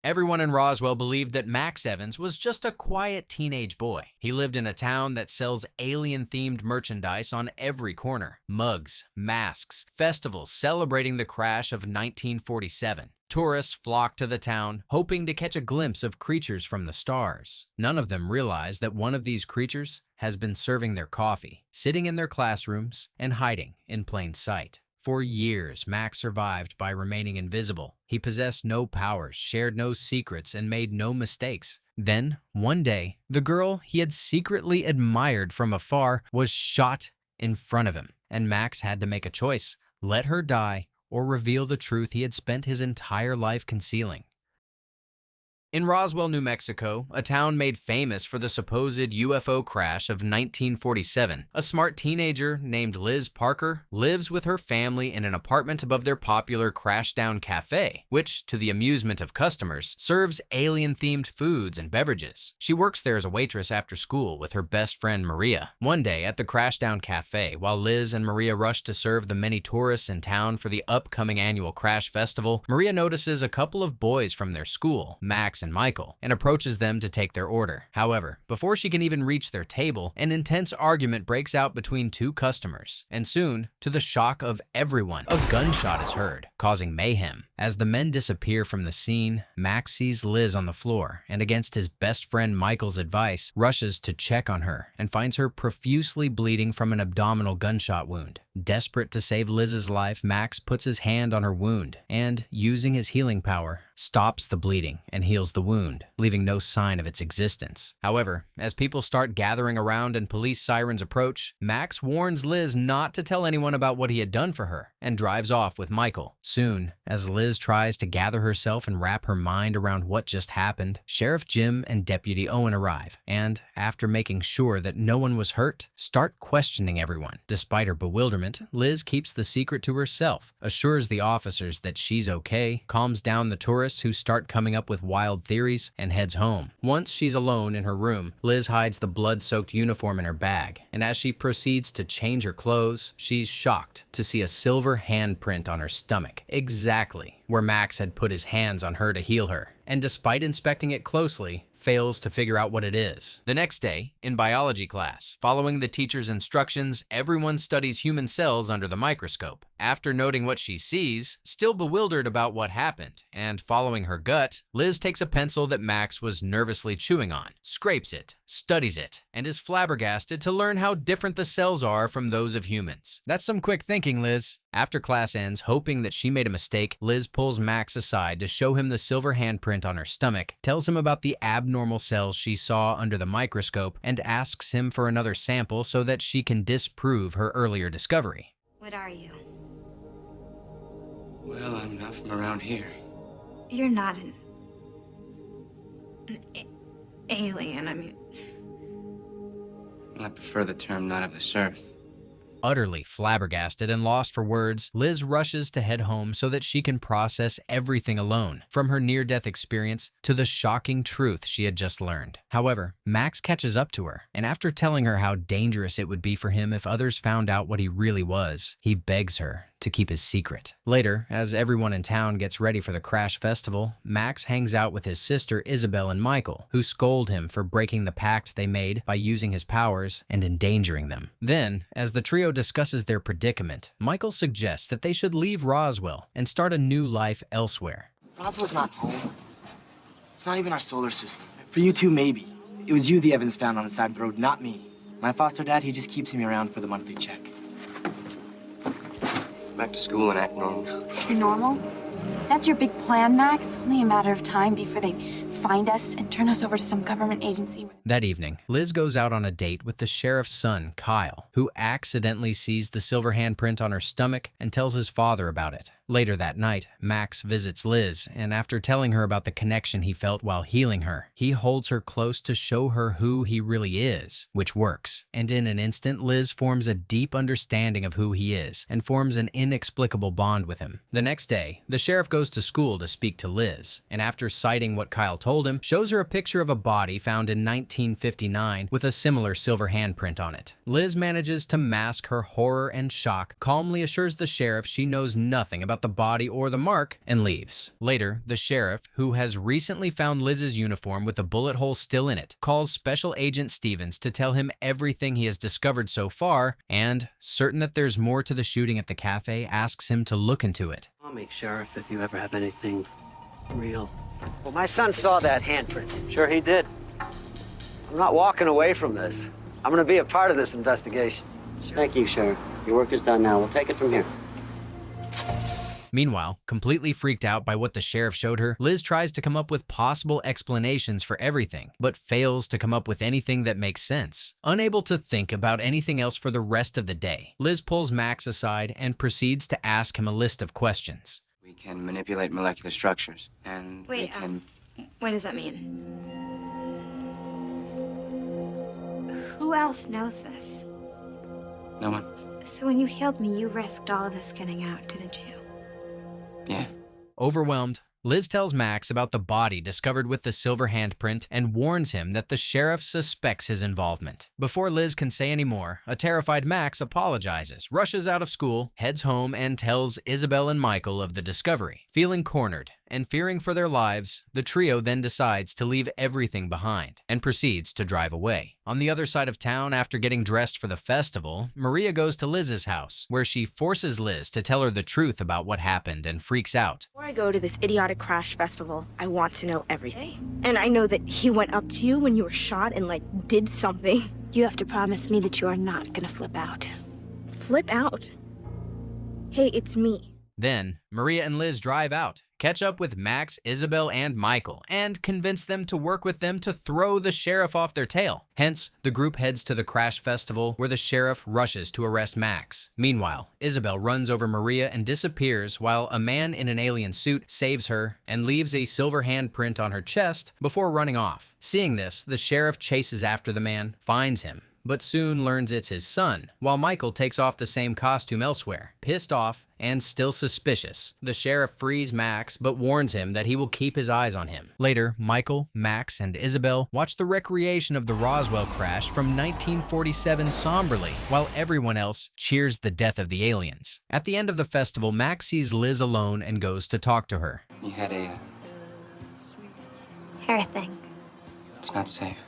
Everyone in Roswell believed that Max Evans was just a quiet teenage boy. He lived in a town that sells alien-themed merchandise on every corner. Mugs, masks, festivals celebrating the crash of 1947. Tourists flocked to the town, hoping to catch a glimpse of creatures from the stars. None of them realized that one of these creatures has been serving their coffee, sitting in their classrooms, and hiding in plain sight. For years, Max survived by remaining invisible. He possessed no powers, shared no secrets, and made no mistakes. Then, one day, the girl he had secretly admired from afar was shot in front of him, and Max had to make a choice: let her die or reveal the truth he had spent his entire life concealing. In Roswell, New Mexico, a town made famous for the supposed UFO crash of 1947, a smart teenager named Liz Parker lives with her family in an apartment above their popular Crashdown Cafe, which, to the amusement of customers, serves alien-themed foods and beverages. She works there as a waitress after school with her best friend Maria. One day at the Crashdown Cafe, while Liz and Maria rush to serve the many tourists in town for the upcoming annual Crash Festival, Maria notices a couple of boys from their school, Max and Michael, and approaches them to take their order. However, before she can even reach their table, an intense argument breaks out between two customers, and soon, to the shock of everyone, a gunshot is heard, causing mayhem. As the men disappear from the scene, Max sees Liz on the floor, and against his best friend Michael's advice, rushes to check on her and finds her profusely bleeding from an abdominal gunshot wound. Desperate to save Liz's life, Max puts his hand on her wound and, using his healing power, stops the bleeding and heals the wound, leaving no sign of its existence. However, as people start gathering around and police sirens approach, Max warns Liz not to tell anyone about what he had done for her and drives off with Michael. Soon, as Liz tries to gather herself and wrap her mind around what just happened, Sheriff Jim and Deputy Owen arrive and, after making sure that no one was hurt, start questioning everyone. Despite her bewilderment, Liz keeps the secret to herself, assures the officers that she's okay, calms down the tourists who start coming up with wild theories, and heads home. Once she's alone in her room, Liz hides the blood-soaked uniform in her bag, and as she proceeds to change her clothes, she's shocked to see a silver handprint on her stomach, exactly where Max had put his hands on her to heal her. And despite inspecting it closely, fails to figure out what it is. The next day, in biology class, following the teacher's instructions, everyone studies human cells under the microscope. After noting what she sees, still bewildered about what happened, and following her gut, Liz takes a pencil that Max was nervously chewing on, scrapes it, studies it, and is flabbergasted to learn how different the cells are from those of humans. That's some quick thinking, Liz. After class ends, hoping that she made a mistake, Liz pulls Max aside to show him the silver handprint on her stomach, tells him about the abnormal cells she saw under the microscope, and asks him for another sample so that she can disprove her earlier discovery. What are you? Well, I'm not from around here. You're not alien, I mean... Well, I prefer the term not of this earth. Utterly flabbergasted and lost for words, Liz rushes to head home so that she can process everything alone, from her near-death experience to the shocking truth she had just learned. However, Max catches up to her, and after telling her how dangerous it would be for him if others found out what he really was, he begs her to keep his secret. Later, as everyone in town gets ready for the Crash Festival, Max hangs out with his sister Isabel and Michael, who scold him for breaking the pact they made by using his powers and endangering them. Then, as the trio discusses their predicament, Michael suggests that they should leave Roswell and start a new life elsewhere. Roswell's not home. It's not even our solar system. For you two, maybe. It was you the Evans found on the side of the road, not me. My foster dad, he just keeps me around for the monthly check. Back to school and act normal. You're normal? That's your big plan, Max? Only a matter of time before they find us and turn us over to some government agency. That evening, Liz goes out on a date with the sheriff's son, Kyle, who accidentally sees the silver handprint on her stomach and tells his father about it. Later that night, Max visits Liz, and after telling her about the connection he felt while healing her, he holds her close to show her who he really is, which works. And in an instant, Liz forms a deep understanding of who he is and forms an inexplicable bond with him. The next day, the sheriff goes to school to speak to Liz, and after citing what Kyle told him, shows her a picture of a body found in 1959 with a similar silver handprint on it. Liz manages to mask her horror and shock, calmly assures the sheriff she knows nothing about about the body or the mark and leaves. Later, the sheriff, who has recently found Liz's uniform with a bullet hole still in it, calls Special Agent Stevens to tell him everything he has discovered so far and, certain that there's more to the shooting at the cafe, asks him to look into it. Call me, Sheriff, if you ever have anything real. Well, my son saw that handprint. Sure he did. I'm not walking away from this. I'm gonna be a part of this investigation. Thank you, Sheriff. Your work is done now. We'll take it from here. Meanwhile, completely freaked out by what the sheriff showed her, Liz tries to come up with possible explanations for everything, but fails to come up with anything that makes sense. Unable to think about anything else for the rest of the day, Liz pulls Max aside and proceeds to ask him a list of questions. We can manipulate molecular structures, and we Wait, can... what does that mean? Who else knows this? No one? So when you healed me, you risked all of this getting out, didn't you? Yeah. Overwhelmed, Liz tells Max about the body discovered with the silver handprint and warns him that the sheriff suspects his involvement. Before Liz can say any more, a terrified Max apologizes, rushes out of school, heads home, and tells Isabel and Michael of the discovery. Feeling cornered and fearing for their lives, the trio then decides to leave everything behind and proceeds to drive away. On the other side of town, after getting dressed for the festival, Maria goes to Liz's house, where she forces Liz to tell her the truth about what happened and freaks out. Before I go to this idiotic crash festival, I want to know everything. And I know that he went up to you when you were shot and, like, did something. You have to promise me that you are not gonna flip out. Flip out. Hey, it's me. Then, Maria and Liz drive out, catch up with Max, Isabel, and Michael, and convince them to work with them to throw the sheriff off their tail. Hence, the group heads to the crash festival where the sheriff rushes to arrest Max. Meanwhile, Isabel runs over Maria and disappears while a man in an alien suit saves her and leaves a silver handprint on her chest before running off. Seeing this, the sheriff chases after the man, finds him, but soon learns it's his son, while Michael takes off the same costume elsewhere. Pissed off and still suspicious, the sheriff frees Max but warns him that he will keep his eyes on him. Later, Michael, Max, and Isabel watch the recreation of the Roswell crash from 1947 somberly, while everyone else cheers the death of the aliens. At the end of the festival, Max sees Liz alone and goes to talk to her. You had a... Hair thing. It's not safe.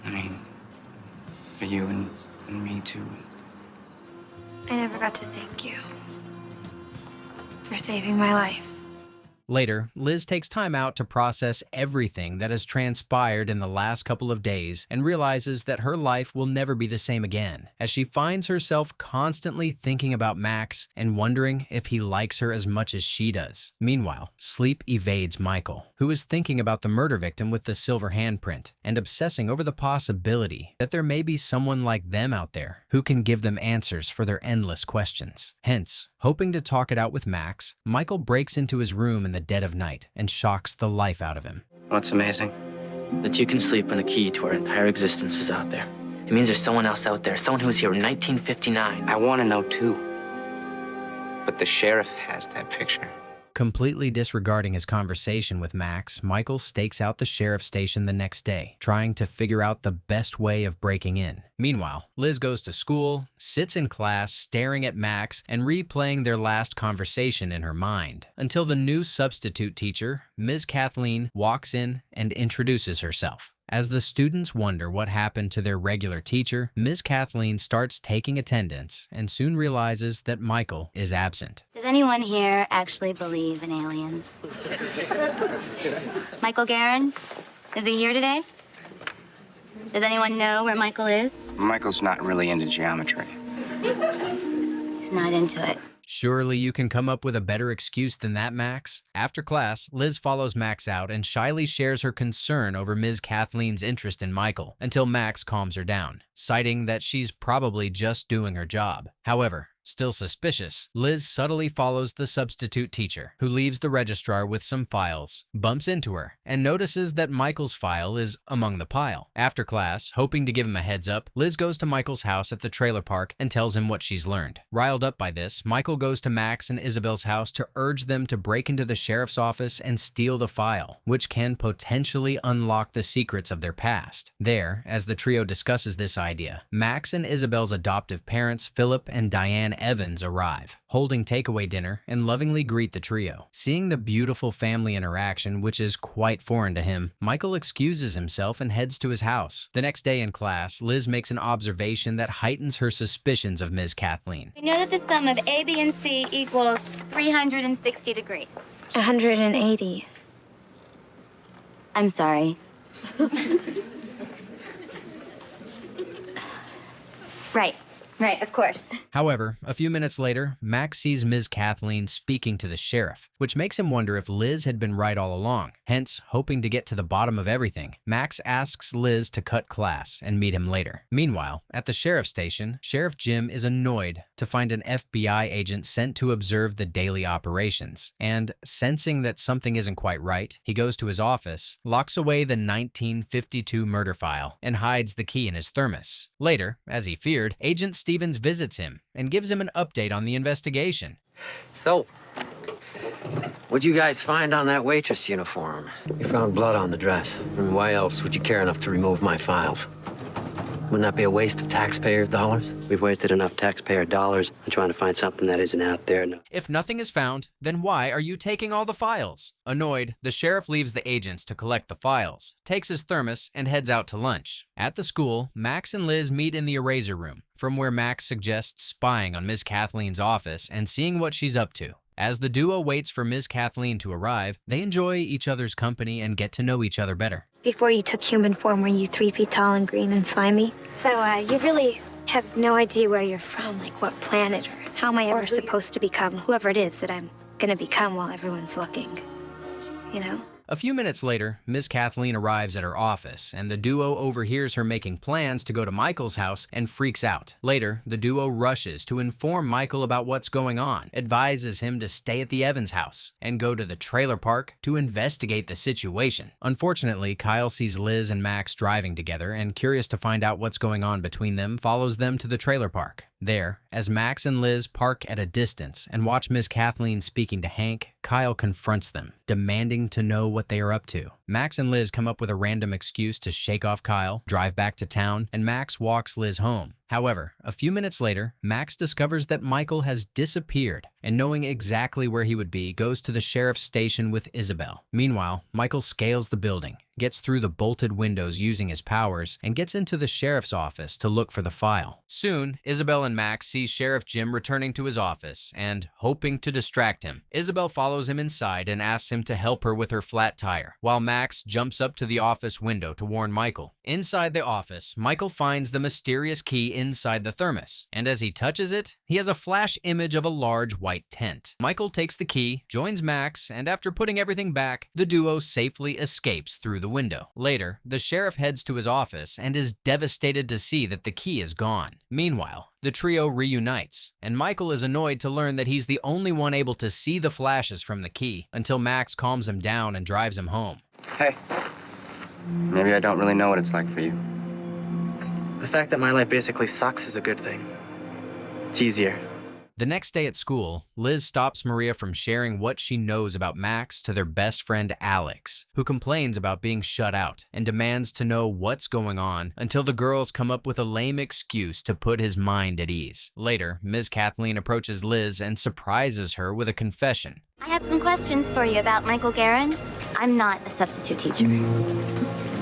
I mean, for you and me too. I never got to thank you for saving my life. Later, Liz takes time out to process everything that has transpired in the last couple of days and realizes that her life will never be the same again, as she finds herself constantly thinking about Max and wondering if he likes her as much as she does. Meanwhile, sleep evades Michael, who is thinking about the murder victim with the silver handprint and obsessing over the possibility that there may be someone like them out there who can give them answers for their endless questions. Hence, hoping to talk it out with Max, Michael breaks into his room in the dead of night and shocks the life out of him. What's amazing? That you can sleep when the key to our entire existence is out there. It means there's someone else out there, someone who was here in 1959. I want to know too. But the sheriff has that picture. Completely disregarding his conversation with Max, Michael stakes out the sheriff's station the next day, trying to figure out the best way of breaking in. Meanwhile, Liz goes to school, sits in class, staring at Max and replaying their last conversation in her mind, until the new substitute teacher, Ms. Kathleen, walks in and introduces herself. As the students wonder what happened to their regular teacher, Ms. Kathleen starts taking attendance and soon realizes that Michael is absent. Does anyone here actually believe in aliens? Michael Guerin? Is he here today? Does anyone know where Michael is? Michael's not really into geometry. He's not into it. Surely you can come up with a better excuse than that, Max? After class, Liz follows Max out and shyly shares her concern over Ms. Kathleen's interest in Michael until Max calms her down, citing that she's probably just doing her job. However, still suspicious, Liz subtly follows the substitute teacher, who leaves the registrar with some files, bumps into her, and notices that Michael's file is among the pile. After class, hoping to give him a heads up, Liz goes to Michael's house at the trailer park and tells him what she's learned. Riled up by this, Michael goes to Max and Isabel's house to urge them to break into the sheriff's office and steal the file, which can potentially unlock the secrets of their past. There, as the trio discusses this idea, Max and Isabel's adoptive parents, Philip and Diane and Evans arrive, holding takeaway dinner and lovingly greet the trio. Seeing the beautiful family interaction, which is quite foreign to him, Michael excuses himself and heads to his house. The next day in class, Liz makes an observation that heightens her suspicions of Ms. Kathleen. We know that the sum of A, B, and C equals 360 degrees. 180. I'm sorry. Right, of course. However, a few minutes later, Max sees Ms. Kathleen speaking to the sheriff, which makes him wonder if Liz had been right all along. Hence, hoping to get to the bottom of everything, Max asks Liz to cut class and meet him later. Meanwhile, at the sheriff's station, Sheriff Jim is annoyed to find an FBI agent sent to observe the daily operations, and sensing that something isn't quite right, he goes to his office, locks away the 1952 murder file, and hides the key in his thermos. Later, as he feared, Agent Stevens visits him and gives him an update on the investigation. So, what'd you guys find on that waitress uniform? You found blood on the dress. I mean, why else would you care enough to remove my files? Wouldn't that be a waste of taxpayer dollars? We've wasted enough taxpayer dollars on trying to find something that isn't out there. No. If nothing is found, then why are you taking all the files? Annoyed, the sheriff leaves the agents to collect the files, takes his thermos, and heads out to lunch. At the school, Max and Liz meet in the eraser room, from where Max suggests spying on Ms. Kathleen's office and seeing what she's up to. As the duo waits for Ms. Kathleen to arrive, they enjoy each other's company and get to know each other better. Before you took human form, were you 3 feet tall and green and slimy? So, you really have no idea where you're from, like what planet, or how am I ever supposed to become whoever it is that I'm gonna become while everyone's looking, you know? A few minutes later, Ms. Kathleen arrives at her office, and the duo overhears her making plans to go to Michael's house and freaks out. Later, the duo rushes to inform Michael about what's going on, advises him to stay at the Evans house, and go to the trailer park to investigate the situation. Unfortunately, Kyle sees Liz and Max driving together, and curious to find out what's going on between them, follows them to the trailer park. There, as Max and Liz park at a distance and watch Ms. Kathleen speaking to Hank, Kyle confronts them, demanding to know what they are up to. Max and Liz come up with a random excuse to shake off Kyle, drive back to town, and Max walks Liz home. However, a few minutes later, Max discovers that Michael has disappeared, and knowing exactly where he would be, goes to the sheriff's station with Isabel. Meanwhile, Michael scales the building, gets through the bolted windows using his powers, and gets into the sheriff's office to look for the file. Soon, Isabel and Max see Sheriff Jim returning to his office, and, hoping to distract him, Isabel follows him inside and asks him to help her with her flat tire, while Max jumps up to the office window to warn Michael. Inside the office, Michael finds the mysterious key inside the thermos, and as he touches it, he has a flash image of a large white tent. Michael takes the key, joins Max, and after putting everything back, the duo safely escapes through the window. Later, the sheriff heads to his office and is devastated to see that the key is gone. Meanwhile, the trio reunites, and Michael is annoyed to learn that he's the only one able to see the flashes from the key, until Max calms him down and drives him home. Hey, maybe I don't really know what it's like for you. The fact that my life basically sucks is a good thing. It's easier. The next day at school, Liz stops Maria from sharing what she knows about Max to their best friend Alex, who complains about being shut out and demands to know what's going on until the girls come up with a lame excuse to put his mind at ease. Later, Ms. Kathleen approaches Liz and surprises her with a confession. I have some questions for you about Michael Guerin. I'm not a substitute teacher.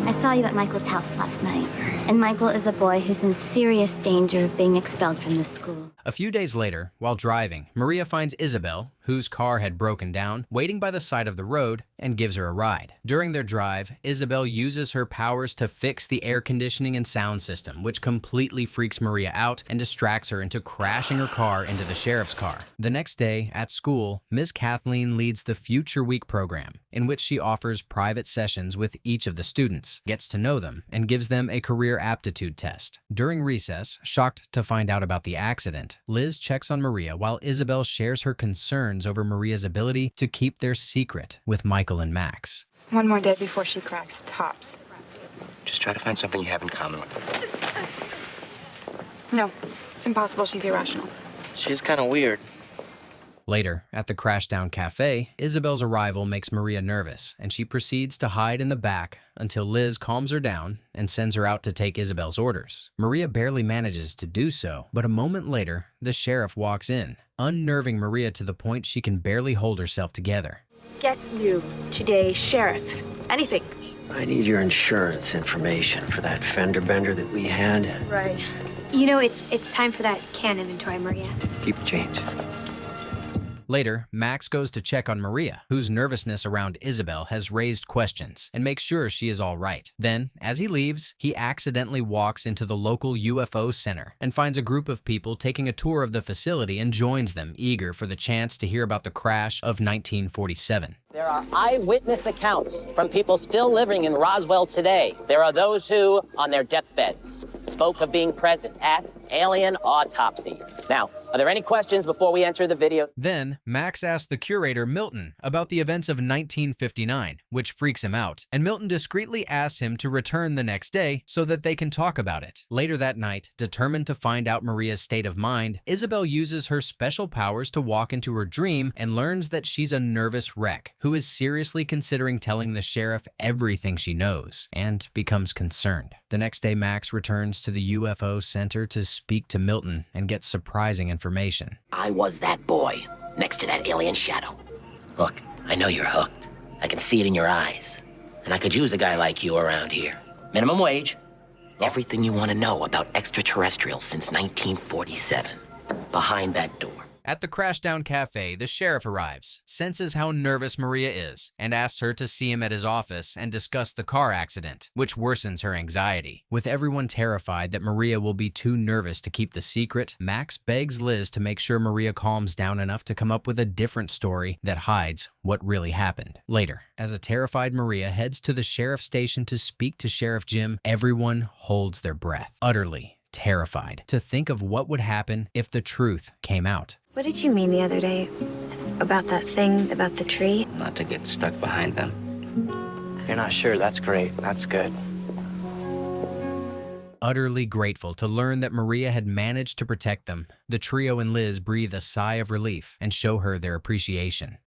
I saw you at Michael's house last night, and Michael is a boy who's in serious danger of being expelled from this school. A few days later, while driving, Maria finds Isabel, whose car had broken down, waiting by the side of the road and gives her a ride. During their drive, Isabel uses her powers to fix the air conditioning and sound system, which completely freaks Maria out and distracts her into crashing her car into the sheriff's car. The next day, at school, Ms. Kathleen leads the Future Week program, in which she offers private sessions with each of the students, gets to know them, and gives them a career aptitude test. During recess, shocked to find out about the accident, Liz checks on Maria while Isabel shares her concerns over Maria's ability to keep their secret with Michael and Max. One more day before she cracks tops. Just try to find something you have in common with her. No, it's impossible. She's irrational. She's kind of weird. Later, at the Crashdown Cafe, Isabel's arrival makes Maria nervous, and she proceeds to hide in the back until Liz calms her down and sends her out to take Isabel's orders. Maria barely manages to do so, but a moment later, the sheriff walks in, unnerving Maria to the point she can barely hold herself together. Get you today, Sheriff. Anything. I need your insurance information for that fender bender that we had. Right. You know, it's time for that can inventory, Maria. Keep the change. Later, Max goes to check on Maria, whose nervousness around Isabel has raised questions, and makes sure she is all right. Then, as he leaves, he accidentally walks into the local UFO center and finds a group of people taking a tour of the facility and joins them, eager for the chance to hear about the crash of 1947. There are eyewitness accounts from people still living in Roswell today. There are those who, on their deathbeds, spoke of being present at alien autopsies. Now, are there any questions before we enter the video? Then, Max asks the curator, Milton, about the events of 1959, which freaks him out, and Milton discreetly asks him to return the next day so that they can talk about it. Later that night, determined to find out Maria's state of mind, Isabel uses her special powers to walk into her dream and learns that she's a nervous wreck who is seriously considering telling the sheriff everything she knows, and becomes concerned. The next day, Max returns to the UFO Center to speak to Milton and get surprising information. I was that boy, next to that alien shadow. Look, I know you're hooked. I can see it in your eyes. And I could use a guy like you around here. Minimum wage. Everything you want to know about extraterrestrials since 1947. Behind that door. At the Crashdown Cafe, the sheriff arrives, senses how nervous Maria is, and asks her to see him at his office and discuss the car accident, which worsens her anxiety. With everyone terrified that Maria will be too nervous to keep the secret, Max begs Liz to make sure Maria calms down enough to come up with a different story that hides what really happened. Later, as a terrified Maria heads to the sheriff's station to speak to Sheriff Jim, everyone holds their breath, utterly terrified to think of what would happen if the truth came out. What did you mean the other day about that thing about the tree? Not to get stuck behind them. You're not sure? That's great. That's good. Utterly grateful to learn that Maria had managed to protect them, the trio and Liz breathe a sigh of relief and show her their appreciation.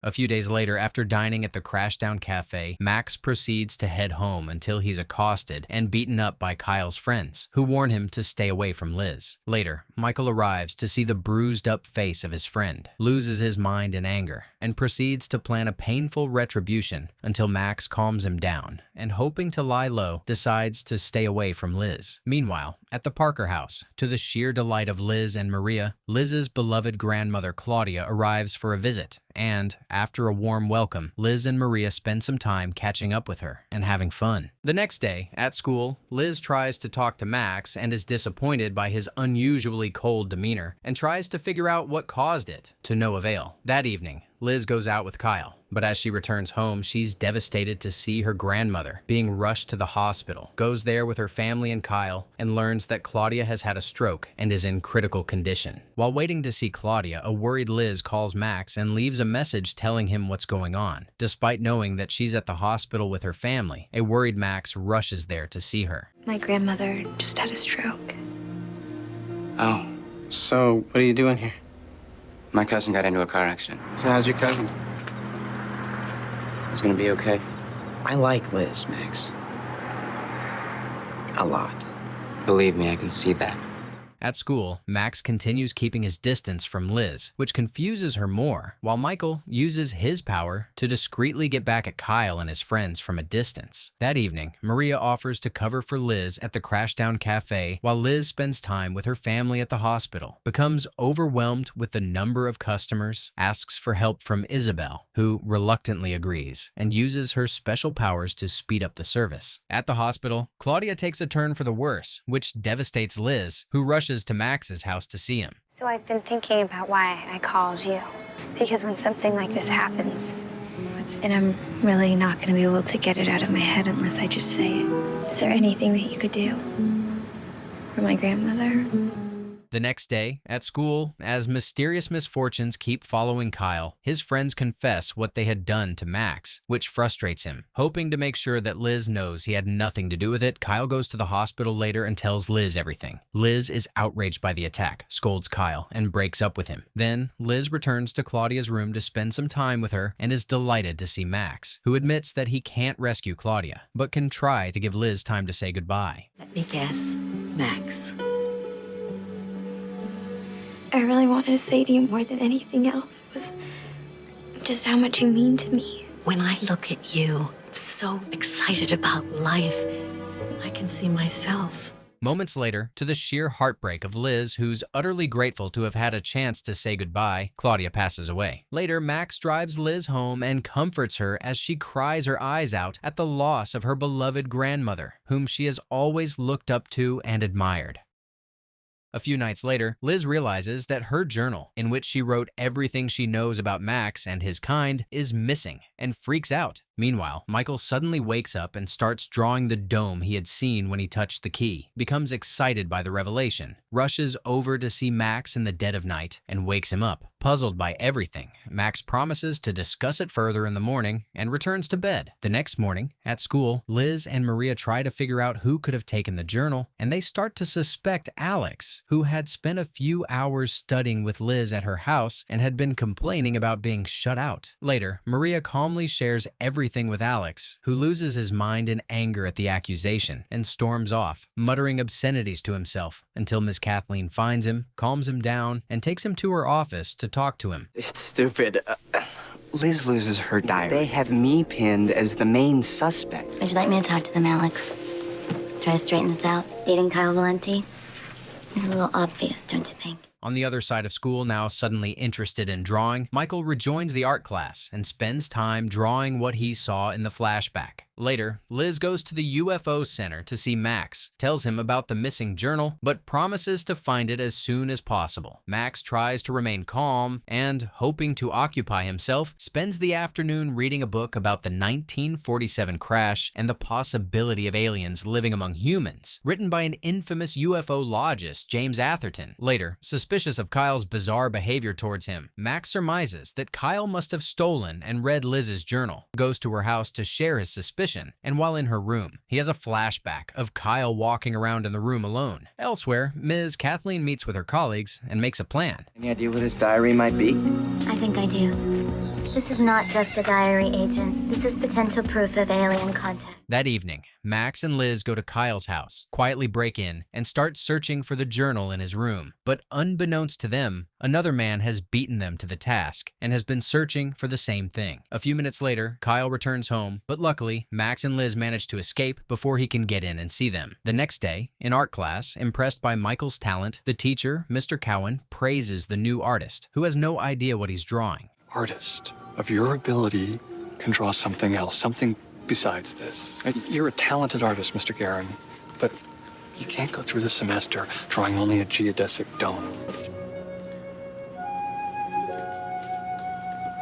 A few days later, after dining at the Crashdown Cafe, Max proceeds to head home until he's accosted and beaten up by Kyle's friends, who warn him to stay away from Liz. Later, Michael arrives to see the bruised-up face of his friend, loses his mind in anger, and proceeds to plan a painful retribution until Max calms him down, and hoping to lie low, decides to stay away from Liz. Meanwhile, at the Parker house, to the sheer delight of Liz and Maria, Liz's beloved grandmother Claudia arrives for a visit, and, after a warm welcome, Liz and Maria spend some time catching up with her and having fun. The next day, at school, Liz tries to talk to Max and is disappointed by his unusually cold demeanor and tries to figure out what caused it, to no avail. That evening, Liz goes out with Kyle, but as she returns home, she's devastated to see her grandmother being rushed to the hospital, goes there with her family and Kyle, and learns that Claudia has had a stroke and is in critical condition. While waiting to see Claudia, a worried Liz calls Max and leaves a message telling him what's going on. Despite knowing that she's at the hospital with her family, a worried Max rushes there to see her. My grandmother just had a stroke. Oh, So, what are you doing here? my cousin got into a car accident. So how's your cousin? It's gonna be okay. I like Liz, Max. A lot. Believe me, I can see that. At school, Max continues keeping his distance from Liz, which confuses her more, while Michael uses his power to discreetly get back at Kyle and his friends from a distance. That evening, Maria offers to cover for Liz at the Crashdown Cafe while Liz spends time with her family at the hospital, becomes overwhelmed with the number of customers, asks for help from Isabel, who reluctantly agrees, and uses her special powers to speed up the service. At the hospital, Claudia takes a turn for the worse, which devastates Liz, who rushes to Max's house to see him. So I've been thinking about why I called you. Because when something like this happens, and I'm really not going to be able to get it out of my head unless I just say it. Is there anything that you could do for my grandmother? The next day, at school, as mysterious misfortunes keep following Kyle, his friends confess what they had done to Max, which frustrates him. Hoping to make sure that Liz knows he had nothing to do with it, Kyle goes to the hospital later and tells Liz everything. Liz is outraged by the attack, scolds Kyle, and breaks up with him. Then, Liz returns to Claudia's room to spend some time with her and is delighted to see Max, who admits that he can't rescue Claudia, but can try to give Liz time to say goodbye. Let me guess, Max. I really wanted to say to you more than anything else was just how much you mean to me. When I look at you, so excited about life, I can see myself. Moments later, to the sheer heartbreak of Liz, who's utterly grateful to have had a chance to say goodbye, Claudia passes away. Later, Max drives Liz home and comforts her as she cries her eyes out at the loss of her beloved grandmother, whom she has always looked up to and admired. A few nights later, Liz realizes that her journal, in which she wrote everything she knows about Max and his kind, is missing and freaks out. Meanwhile, Michael suddenly wakes up and starts drawing the dome he had seen when he touched the key, becomes excited by the revelation, rushes over to see Max in the dead of night, and wakes him up. Puzzled by everything, Max promises to discuss it further in the morning and returns to bed. The next morning, at school, Liz and Maria try to figure out who could have taken the journal, and they start to suspect Alex, who had spent a few hours studying with Liz at her house and had been complaining about being shut out. Later, Maria calmly shares everything with Alex, who loses his mind in anger at the accusation and storms off, muttering obscenities to himself until Miss Kathleen finds him, calms him down, and takes him to her office to talk to him. It's stupid. Liz loses her diary. They have me pinned as the main suspect. Would you like me to talk to them, Alex? Try to straighten this out? Dating Kyle Valenti? He's a little obvious, don't you think? On the other side of school, now suddenly interested in drawing, Michael rejoins the art class and spends time drawing what he saw in the flashback. Later, Liz goes to the UFO Center to see Max, tells him about the missing journal, but promises to find it as soon as possible. Max tries to remain calm and, hoping to occupy himself, spends the afternoon reading a book about the 1947 crash and the possibility of aliens living among humans, written by an infamous ufologist, James Atherton. Later, suspicious of Kyle's bizarre behavior towards him, Max surmises that Kyle must have stolen and read Liz's journal, goes to her house to share his suspicion, and while in her room, he has a flashback of Kyle walking around in the room alone. Elsewhere, Ms. Kathleen meets with her colleagues and makes a plan. Any idea what his diary might be? I think I do. This is not just a diary, Agent. This is potential proof of alien contact. That evening, Max and Liz go to Kyle's house, quietly break in, and start searching for the journal in his room. But unbeknownst to them, another man has beaten them to the task and has been searching for the same thing. A few minutes later, Kyle returns home, but luckily, Max and Liz manage to escape before he can get in and see them. The next day, in art class, impressed by Michael's talent, the teacher, Mr. Cowan, praises the new artist, who has no idea what he's drawing. Artist of your ability can draw something else, something besides this. You're a talented artist, Mr. Guerin, but you can't go through the semester drawing only a geodesic dome.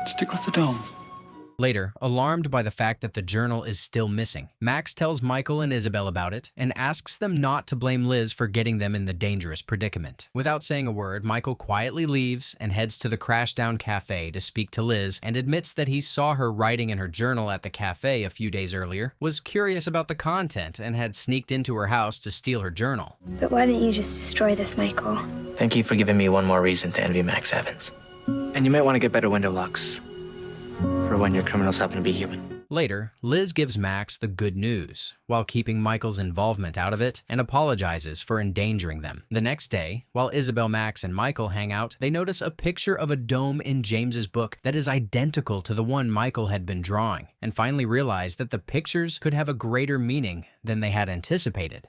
Stick with the dome. Later, alarmed by the fact that the journal is still missing, Max tells Michael and Isabel about it and asks them not to blame Liz for getting them in the dangerous predicament. Without saying a word, Michael quietly leaves and heads to the Crashdown Cafe to speak to Liz and admits that he saw her writing in her journal at the cafe a few days earlier, was curious about the content, and had sneaked into her house to steal her journal. But why didn't you just destroy this, Michael? Thank you for giving me one more reason to envy Max Evans. And you might want to get better window locks for when your criminals happen to be human. Later, Liz gives Max the good news, while keeping Michael's involvement out of it, and apologizes for endangering them. The next day, while Isabel, Max, and Michael hang out, they notice a picture of a dome in James's book that is identical to the one Michael had been drawing, and finally realize that the pictures could have a greater meaning than they had anticipated.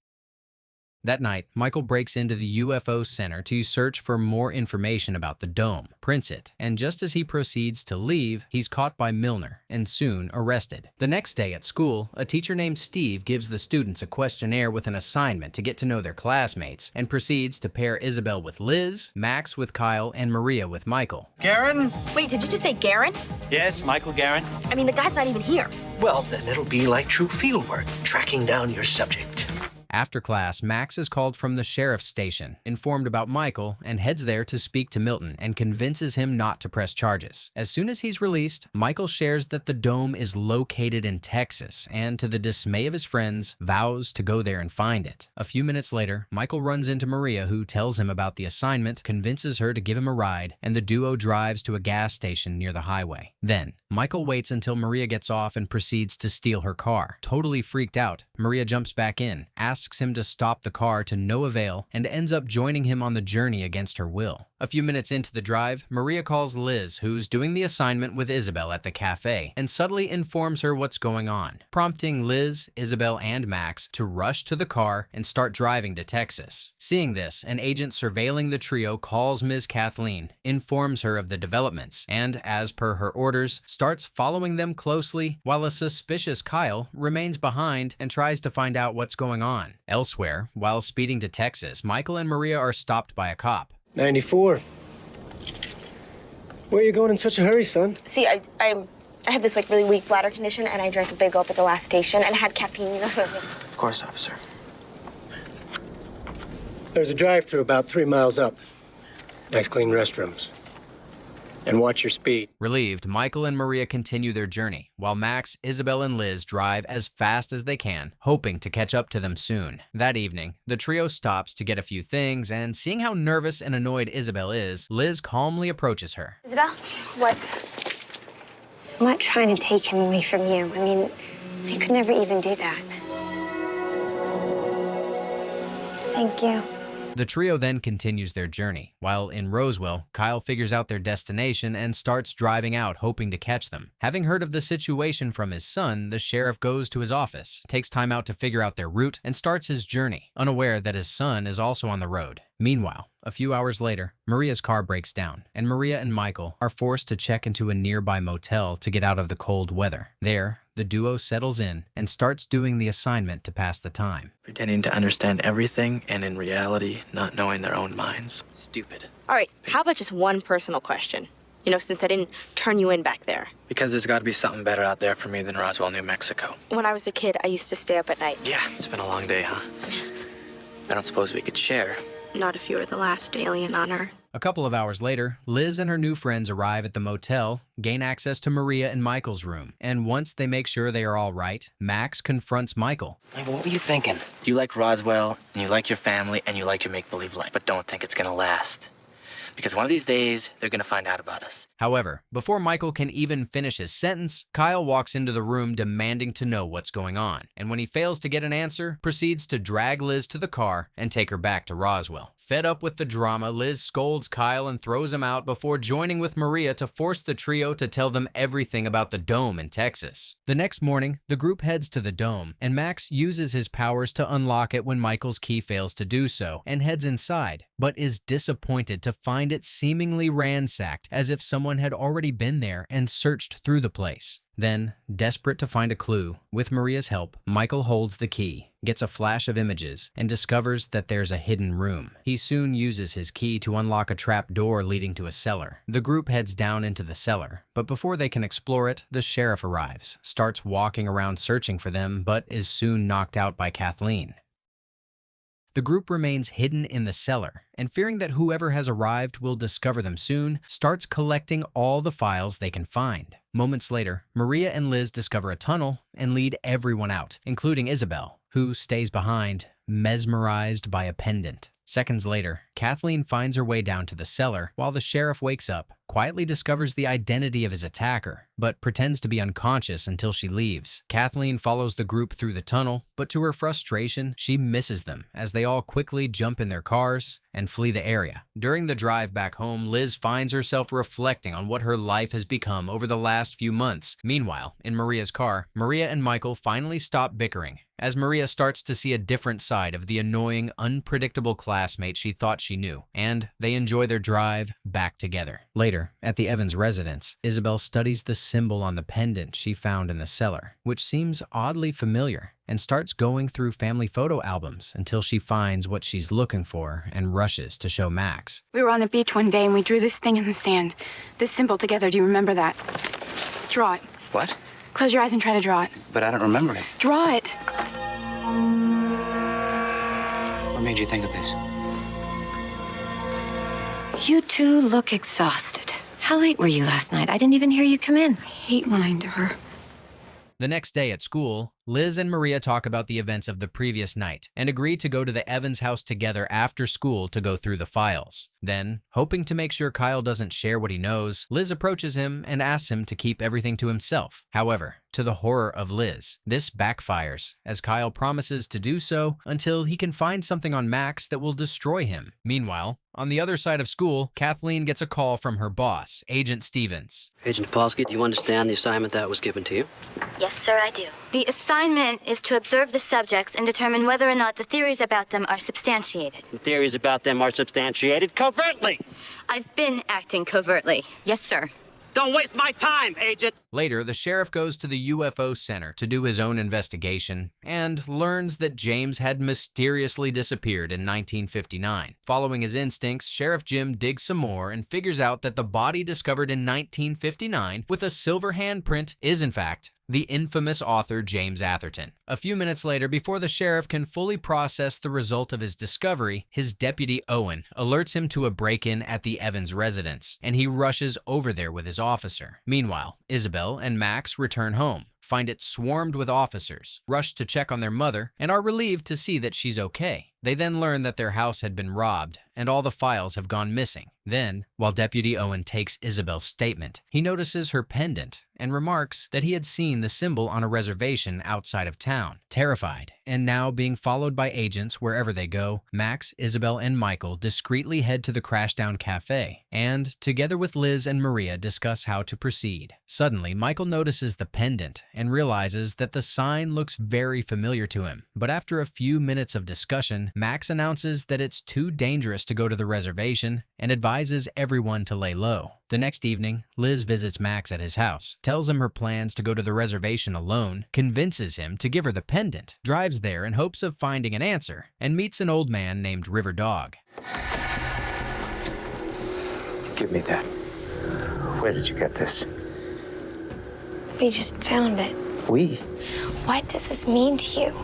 That night, Michael breaks into the UFO Center to search for more information about the dome, prints it, and just as he proceeds to leave, he's caught by Milner and soon arrested. The next day at school, a teacher named Steve gives the students a questionnaire with an assignment to get to know their classmates and proceeds to pair Isabel with Liz, Max with Kyle, and Maria with Michael. Guerin? Wait, did you just say Guerin? Yes, Michael Guerin. I mean, the guy's not even here. Well, then it'll be like true fieldwork, tracking down your subject. After class, Max is called from the sheriff's station, informed about Michael, and heads there to speak to Milton and convinces him not to press charges. As soon as he's released, Michael shares that the dome is located in Texas and, to the dismay of his friends, vows to go there and find it. A few minutes later, Michael runs into Maria, who tells him about the assignment, convinces her to give him a ride, and the duo drives to a gas station near the highway. Then, Michael waits until Maria gets off and proceeds to steal her car. Totally freaked out, Maria jumps back in, asks him to stop the car to no avail, and ends up joining him on the journey against her will. A few minutes into the drive, Maria calls Liz, who's doing the assignment with Isabel at the cafe, and subtly informs her what's going on, prompting Liz, Isabel, and Max to rush to the car and start driving to Texas. Seeing this, an agent surveilling the trio calls Ms. Kathleen, informs her of the developments, and, as per her orders, starts following them closely, while a suspicious Kyle remains behind and tries to find out what's going on. Elsewhere, while speeding to Texas, Michael and Maria are stopped by a cop. 94. Where are you going in such a hurry, son? See, I had this really weak bladder condition, and I drank a big gulp at the last station and had caffeine, so. Of course, officer. There's a drive-thru about 3 miles up. Nice clean restrooms. And watch your speed. Relieved, Michael and Maria continue their journey, while Max, Isabel, and Liz drive as fast as they can, hoping to catch up to them soon. That evening, the trio stops to get a few things, and seeing how nervous and annoyed Isabel is, Liz calmly approaches her. Isabel, what? I'm not trying to take him away from you. I mean, I could never even do that. Thank you. The trio then continues their journey. While in Roswell, Kyle figures out their destination and starts driving out, hoping to catch them. Having heard of the situation from his son, the sheriff goes to his office, takes time out to figure out their route, and starts his journey, unaware that his son is also on the road. Meanwhile, a few hours later, Maria's car breaks down, and Maria and Michael are forced to check into a nearby motel to get out of the cold weather. There, the duo settles in and starts doing the assignment to pass the time. Pretending to understand everything and in reality, not knowing their own minds. Stupid. All right, how about just one personal question? Since I didn't turn you in back there. Because there's got to be something better out there for me than Roswell, New Mexico. When I was a kid, I used to stay up at night. Yeah, it's been a long day, huh? I don't suppose we could share. Not if you were the last alien on Earth. A couple of hours later, Liz and her new friends arrive at the motel, gain access to Maria and Michael's room, and once they make sure they are all right, Max confronts Michael. What were you thinking? You like Roswell, and you like your family, and you like your make-believe life, but don't think it's gonna last. Because one of these days, they're gonna find out about us. However, before Michael can even finish his sentence, Kyle walks into the room demanding to know what's going on, and when he fails to get an answer, proceeds to drag Liz to the car and take her back to Roswell. Fed up with the drama, Liz scolds Kyle and throws him out before joining with Maria to force the trio to tell them everything about the dome in Texas. The next morning, the group heads to the dome, and Max uses his powers to unlock it when Michael's key fails to do so, and heads inside, but is disappointed to find it seemingly ransacked, as if someone had already been there and searched through the place. Then, desperate to find a clue, with Maria's help, Michael holds the key, gets a flash of images, and discovers that there's a hidden room. He soon uses his key to unlock a trap door leading to a cellar. The group heads down into the cellar, but before they can explore it, the sheriff arrives, starts walking around searching for them, but is soon knocked out by Kathleen. The group remains hidden in the cellar, and fearing that whoever has arrived will discover them soon, starts collecting all the files they can find. Moments later, Maria and Liz discover a tunnel and lead everyone out, including Isabel, who stays behind, mesmerized by a pendant. Seconds later, Kathleen finds her way down to the cellar, while the sheriff wakes up, quietly discovers the identity of his attacker, but pretends to be unconscious until she leaves. Kathleen follows the group through the tunnel, but to her frustration, she misses them as they all quickly jump in their cars and flee the area. During the drive back home, Liz finds herself reflecting on what her life has become over the last few months. Meanwhile, in Maria's car, Maria and Michael finally stop bickering, as Maria starts to see a different side of the annoying, unpredictable classmate she thought she knew, and they enjoy their drive back together. Later, at the Evans residence, Isabel studies the symbol on the pendant she found in the cellar, which seems oddly familiar, and starts going through family photo albums until she finds what she's looking for and rushes to show Max. We were on the beach one day and we drew this thing in the sand. This symbol together, do you remember that? Draw it. What? Close your eyes and try to draw it. But I don't remember it. Draw it. What made you think of this? You two look exhausted. How late were you last night? I didn't even hear you come in. I hate lying to her. The next day at school, Liz and Maria talk about the events of the previous night and agree to go to the Evans house together after school to go through the files. Then, hoping to make sure Kyle doesn't share what he knows, Liz approaches him and asks him to keep everything to himself. However, to the horror of Liz, this backfires as Kyle promises to do so until he can find something on Max that will destroy him. Meanwhile, on the other side of school, Kathleen gets a call from her boss, Agent Stevens. Agent Topolsky, do you understand the assignment that was given to you? Yes, sir, I do. The assignment is to observe the subjects and determine whether or not the theories about them are substantiated. The theories about them are substantiated covertly. I've been acting covertly. Yes, sir. Don't waste my time, Agent! Later, the sheriff goes to the UFO Center to do his own investigation and learns that James had mysteriously disappeared in 1959. Following his instincts, Sheriff Jim digs some more and figures out that the body discovered in 1959 with a silver handprint is, in fact, the infamous author James Atherton. A few minutes later, before the sheriff can fully process the result of his discovery, his deputy Owen alerts him to a break-in at the Evans residence, and he rushes over there with his officer. Meanwhile, Isabel and Max return home, find it swarmed with officers, rush to check on their mother, and are relieved to see that she's okay. They then learn that their house had been robbed and all the files have gone missing. Then, while Deputy Owen takes Isabel's statement, he notices her pendant and remarks that he had seen the symbol on a reservation outside of town. Terrified, and now being followed by agents wherever they go, Max, Isabel, and Michael discreetly head to the Crashdown Cafe and, together with Liz and Maria, discuss how to proceed. Suddenly, Michael notices the pendant and realizes that the sign looks very familiar to him. But after a few minutes of discussion, Max announces that it's too dangerous to go to the reservation and advises everyone to lay low. The next evening, Liz visits Max at his house, tells him her plans to go to the reservation alone, convinces him to give her the pendant, drives there in hopes of finding an answer, and meets an old man named River Dog. Give me that. Where did you get this? We just found it. We? What does this mean to you?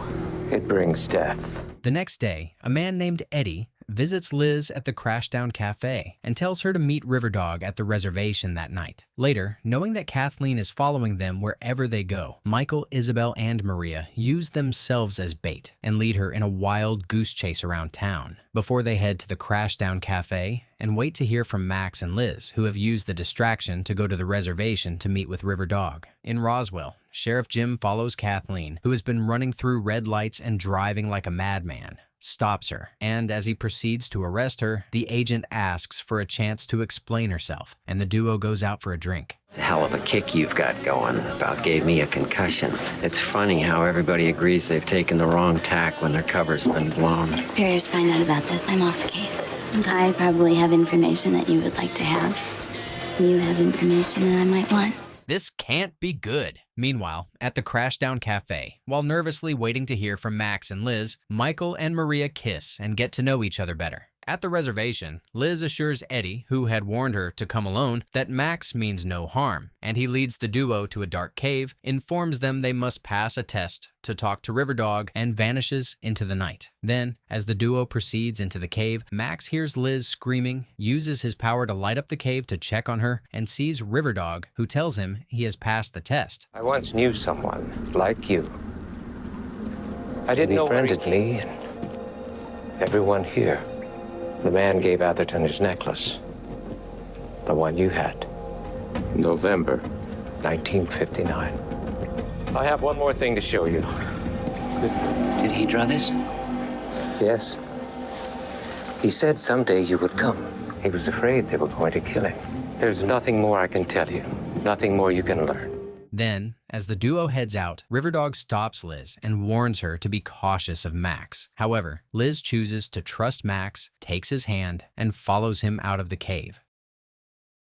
It brings death. The next day, a man named Eddie visits Liz at the Crashdown Cafe and tells her to meet Riverdog at the reservation that night. Later, knowing that Kathleen is following them wherever they go, Michael, Isabel, and Maria use themselves as bait and lead her in a wild goose chase around town before they head to the Crashdown Cafe and wait to hear from Max and Liz, who have used the distraction to go to the reservation to meet with Riverdog. In Roswell, Sheriff Jim follows Kathleen, who has been running through red lights and driving like a madman, stops her, and as he proceeds to arrest her, the agent asks for a chance to explain herself, and the duo goes out for a drink. It's a hell of a kick you've got going. About gave me a concussion. It's funny how everybody agrees they've taken the wrong tack when their cover's been blown. Superiors find out about this, I'm off the case. And I probably have information that you would like to have. You have information that I might want. This can't be good. Meanwhile, at the Crashdown Cafe, while nervously waiting to hear from Max and Liz, Michael and Maria kiss and get to know each other better. At the reservation, Liz assures Eddie, who had warned her to come alone, that Max means no harm, and he leads the duo to a dark cave, informs them they must pass a test to talk to Riverdog, and vanishes into the night. Then, as the duo proceeds into the cave, Max hears Liz screaming, uses his power to light up the cave to check on her, and sees Riverdog, who tells him he has passed the test. I once knew someone like you. I didn't know befriended me and everyone here. The man gave Atherton his necklace. The one you had. November 1959. I have one more thing to show you. Did he draw this? Yes. He said someday you would come. He was afraid they were going to kill him. There's nothing more I can tell you. Nothing more you can learn. Then, as the duo heads out, Riverdog stops Liz and warns her to be cautious of Max. However, Liz chooses to trust Max, takes his hand, and follows him out of the cave.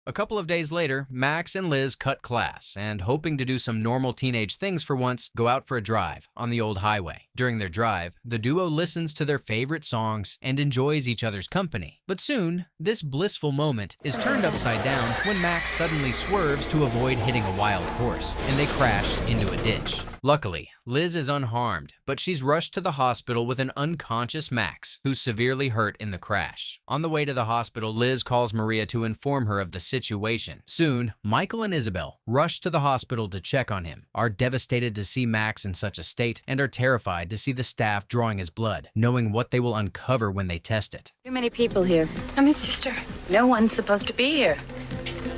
A couple of days later, Max and Liz cut class and, hoping to do some normal teenage things for once, go out for a drive on the old highway. During their drive, the duo listens to their favorite songs and enjoys each other's company. But soon, this blissful moment is turned upside down when Max suddenly swerves to avoid hitting a wild horse, and they crash into a ditch. Luckily, Liz is unharmed, but she's rushed to the hospital with an unconscious Max, who's severely hurt in the crash. On the way to the hospital, Liz calls Maria to inform her of the situation. Soon, Michael and Isabel rush to the hospital to check on him, are devastated to see Max in such a state, and are terrified to see the staff drawing his blood, knowing what they will uncover when they test it. Too many people here. I'm his sister. No one's supposed to be here.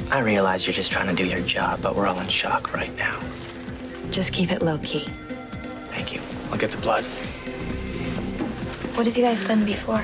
I realize you're just trying to do your job, but we're all in shock right now. Just keep it low-key. Thank you. I'll get the blood. What have you guys done before?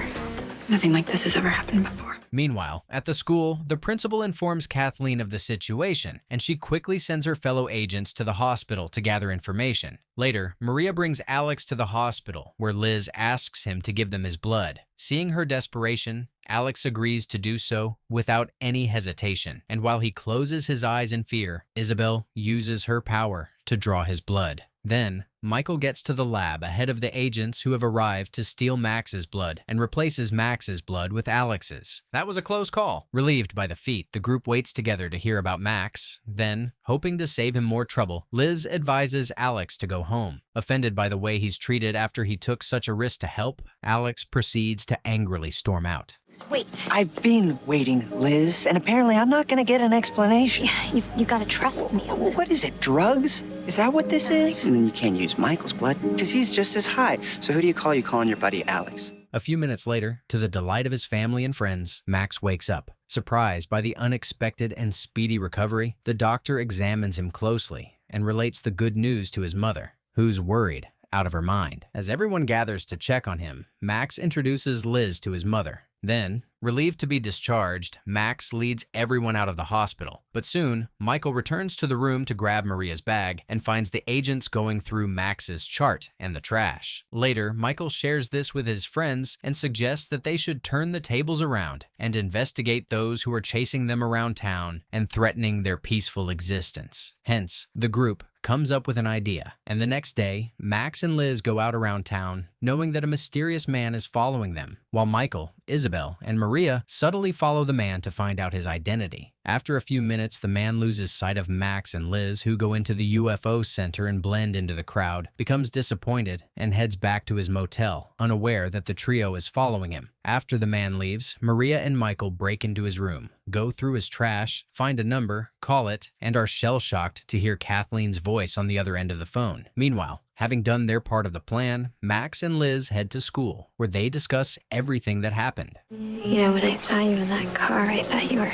Nothing like this has ever happened before. Meanwhile, at the school, the principal informs Kathleen of the situation, and she quickly sends her fellow agents to the hospital to gather information. Later, Maria brings Alex to the hospital, where Liz asks him to give them his blood. Seeing her desperation, Alex agrees to do so without any hesitation, and while he closes his eyes in fear, Isabel uses her power to draw his blood. Then, Michael gets to the lab ahead of the agents who have arrived to steal Max's blood and replaces Max's blood with Alex's. That was a close call. Relieved by the feat, the group waits together to hear about Max. Then, hoping to save him more trouble, Liz advises Alex to go home. Offended by the way he's treated after he took such a risk to help, Alex proceeds to angrily storm out. Wait. I've been waiting, Liz, and apparently I'm not gonna get an explanation. Yeah, you gotta trust me. What is it, drugs? Is that what this is? And then you can't use Michael's blood, because he's just as high. So who do you call? You calling your buddy Alex? A few minutes later, to the delight of his family and friends, Max wakes up. Surprised by the unexpected and speedy recovery, the doctor examines him closely and relates the good news to his mother, who's worried out of her mind. As everyone gathers to check on him, Max introduces Liz to his mother. Then, relieved to be discharged, Max leads everyone out of the hospital. But soon, Michael returns to the room to grab Maria's bag and finds the agents going through Max's chart and the trash. Later, Michael shares this with his friends and suggests that they should turn the tables around and investigate those who are chasing them around town and threatening their peaceful existence. Hence, the group comes up with an idea, and the next day, Max and Liz go out around town, knowing that a mysterious man is following them, while Michael, Isabel, and Maria subtly follow the man to find out his identity. After a few minutes, the man loses sight of Max and Liz, who go into the UFO center and blend into the crowd, becomes disappointed, and heads back to his motel, unaware that the trio is following him. After the man leaves, Maria and Michael break into his room, go through his trash, find a number, call it, and are shell-shocked to hear Kathleen's voice on the other end of the phone. Meanwhile, having done their part of the plan, Max and Liz head to school, where they discuss everything that happened. You know, when I saw you in that car, I thought you were...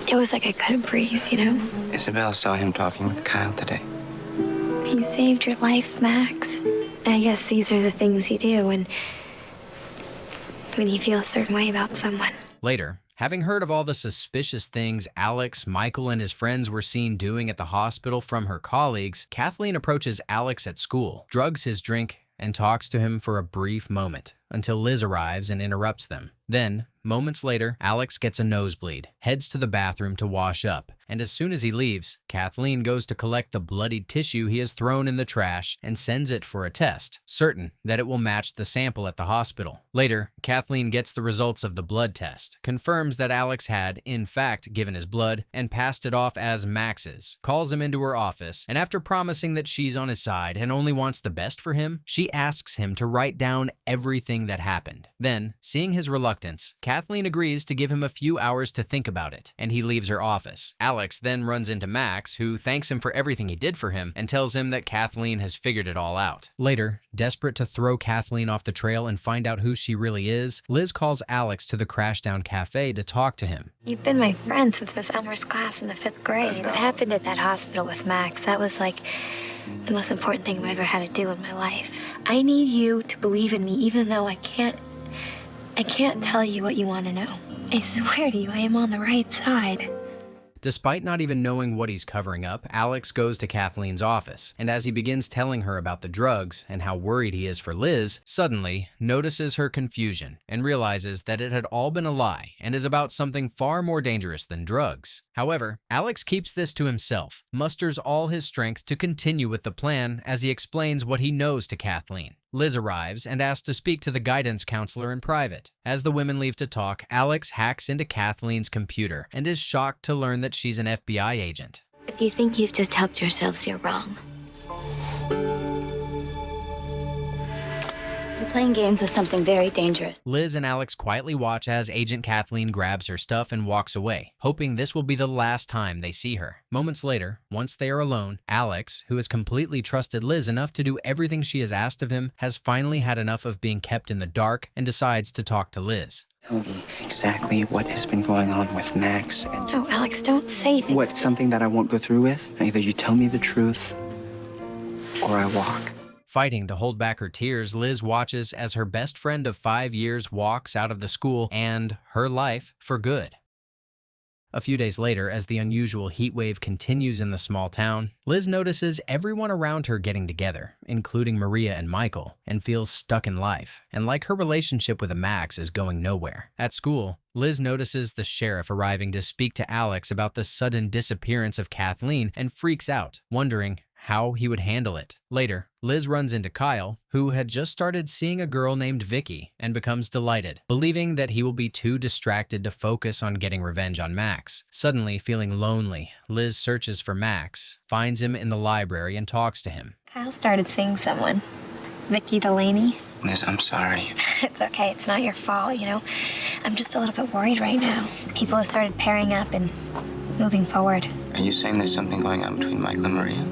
It was like I couldn't breathe, you know? Isabel saw him talking with Kyle today. He saved your life, Max. I guess these are the things you do when you feel a certain way about someone. Later, having heard of all the suspicious things Alex, Michael, and his friends were seen doing at the hospital from her colleagues, Kathleen approaches Alex at school, drugs his drink, and talks to him for a brief moment until Liz arrives and interrupts them. Then, moments later, Alex gets a nosebleed, heads to the bathroom to wash up, and as soon as he leaves, Kathleen goes to collect the bloodied tissue he has thrown in the trash and sends it for a test, certain that it will match the sample at the hospital. Later, Kathleen gets the results of the blood test, confirms that Alex had, in fact, given his blood and passed it off as Max's, calls him into her office, and after promising that she's on his side and only wants the best for him, she asks him to write down everything that happened. Then, seeing his reluctance, Kathleen agrees to give him a few hours to think about it, and he leaves her office. Alex then runs into Max, who thanks him for everything he did for him and tells him that Kathleen has figured it all out. Later, desperate to throw Kathleen off the trail and find out who she really is, Liz calls Alex to the Crashdown Cafe to talk to him. You've been my friend since Miss Elmer's class in the 5th grade. What happened at that hospital with Max, that was like the most important thing I've ever had to do in my life. I need you to believe in me, even though I can't tell you what you want to know. I swear to you, I am on the right side. Despite not even knowing what he's covering up, Alex goes to Kathleen's office, and as he begins telling her about the drugs and how worried he is for Liz, suddenly notices her confusion and realizes that it had all been a lie and is about something far more dangerous than drugs. However, Alex keeps this to himself, musters all his strength to continue with the plan as he explains what he knows to Kathleen. Liz arrives and asks to speak to the guidance counselor in private. As the women leave to talk, Alex hacks into Kathleen's computer and is shocked to learn that she's an FBI agent. If you think you've just helped yourselves, you're wrong. You're playing games with something very dangerous. Liz and Alex quietly watch as Agent Kathleen grabs her stuff and walks away, hoping this will be the last time they see her. Moments later, once they are alone, Alex, who has completely trusted Liz enough to do everything she has asked of him, has finally had enough of being kept in the dark and decides to talk to Liz. Tell me exactly what has been going on with Max and... No, Alex, don't say things. What, something that I won't go through with? Either you tell me the truth, or I walk. Fighting to hold back her tears, Liz watches as her best friend of 5 years walks out of the school and her life for good. A few days later, as the unusual heat wave continues in the small town, Liz notices everyone around her getting together, including Maria and Michael, and feels stuck in life, and like her relationship with Max is going nowhere. At school, Liz notices the sheriff arriving to speak to Alex about the sudden disappearance of Kathleen and freaks out, wondering how he would handle it. Later, Liz runs into Kyle, who had just started seeing a girl named Vicky, and becomes delighted, believing that he will be too distracted to focus on getting revenge on Max. Suddenly, feeling lonely, Liz searches for Max, finds him in the library, and talks to him. Kyle started seeing someone. Vicky Delaney. Liz, I'm sorry. It's okay, it's not your fault, you know. I'm just a little bit worried right now. People have started pairing up and moving forward. Are you saying there's something going on between Michael and Maria?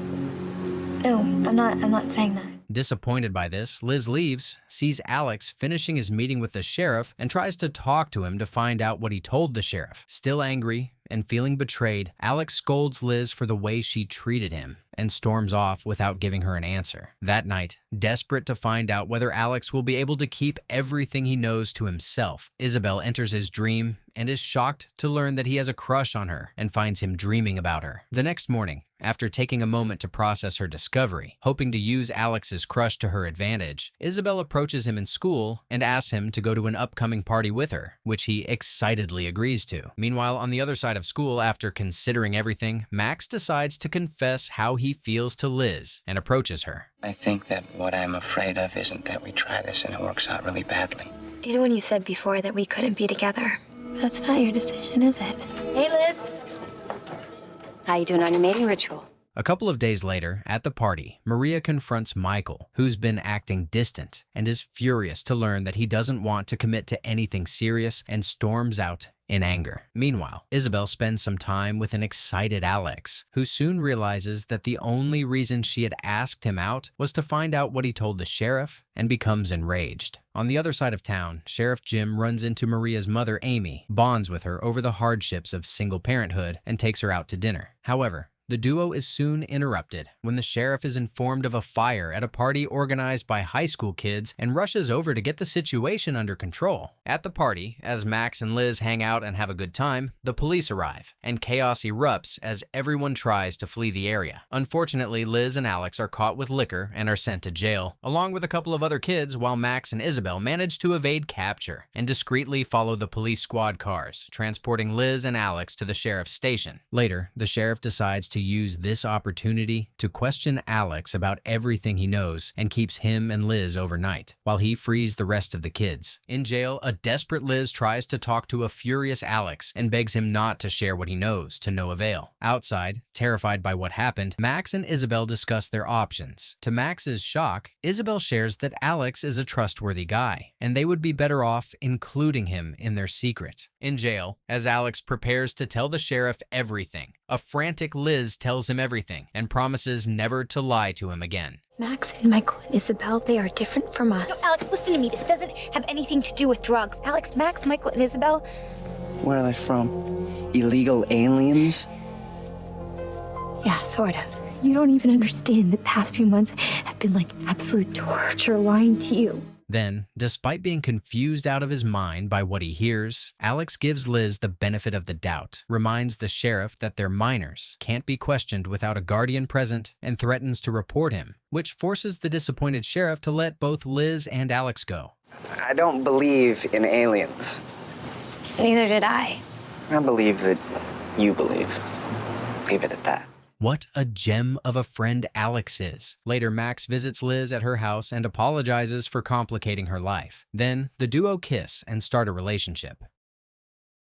No, I'm not saying that. Disappointed by this, Liz leaves, sees Alex finishing his meeting with the sheriff, and tries to talk to him to find out what he told the sheriff. Still angry and feeling betrayed, Alex scolds Liz for the way she treated him and storms off without giving her an answer. That night, desperate to find out whether Alex will be able to keep everything he knows to himself, Isabel enters his dream and is shocked to learn that he has a crush on her and finds him dreaming about her. The next morning, after taking a moment to process her discovery, hoping to use Alex's crush to her advantage, Isabel approaches him in school and asks him to go to an upcoming party with her, which he excitedly agrees to. Meanwhile, on the other side of school, after considering everything, Max decides to confess how he feels to Liz and approaches her. I think that what I'm afraid of isn't that we try this and it works out really badly. You know when you said before that we couldn't be together? That's not your decision, is it? Hey, Liz. How you doing on your mating ritual? A couple of days later, at the party, Maria confronts Michael, who's been acting distant, and is furious to learn that he doesn't want to commit to anything serious and storms out in anger. Meanwhile, Isabel spends some time with an excited Alex, who soon realizes that the only reason she had asked him out was to find out what he told the sheriff, and becomes enraged. On the other side of town, Sheriff Jim runs into Maria's mother, Amy, bonds with her over the hardships of single parenthood, and takes her out to dinner. However, the duo is soon interrupted when the sheriff is informed of a fire at a party organized by high school kids and rushes over to get the situation under control. At the party, as Max and Liz hang out and have a good time, the police arrive, and chaos erupts as everyone tries to flee the area. Unfortunately, Liz and Alex are caught with liquor and are sent to jail, along with a couple of other kids, while Max and Isabel manage to evade capture and discreetly follow the police squad cars, transporting Liz and Alex to the sheriff's station. Later, the sheriff decides to use this opportunity to question Alex about everything he knows and keeps him and Liz overnight, while he frees the rest of the kids. In jail, a desperate Liz tries to talk to a furious Alex and begs him not to share what he knows, to no avail. Outside, terrified by what happened, Max and Isabel discuss their options. To Max's shock, Isabel shares that Alex is a trustworthy guy, and they would be better off including him in their secret. In jail, as Alex prepares to tell the sheriff everything, a frantic Liz tells him everything and promises never to lie to him again. Max and Michael and Isabel, they are different from us. No, Alex, listen to me. This doesn't have anything to do with drugs. Alex, Max, Michael, and Isabel. Where are they from? Illegal aliens? Yeah, sort of. You don't even understand. The past few months have been like absolute torture lying to you. Then, despite being confused out of his mind by what he hears, Alex gives Liz the benefit of the doubt, reminds the sheriff that they're minors, can't be questioned without a guardian present, and threatens to report him, which forces the disappointed sheriff to let both Liz and Alex go. I don't believe in aliens. Neither did I. I believe that you believe. Leave it at that. What a gem of a friend Alex is. Later, Max visits Liz at her house and apologizes for complicating her life. Then, the duo kiss and start a relationship.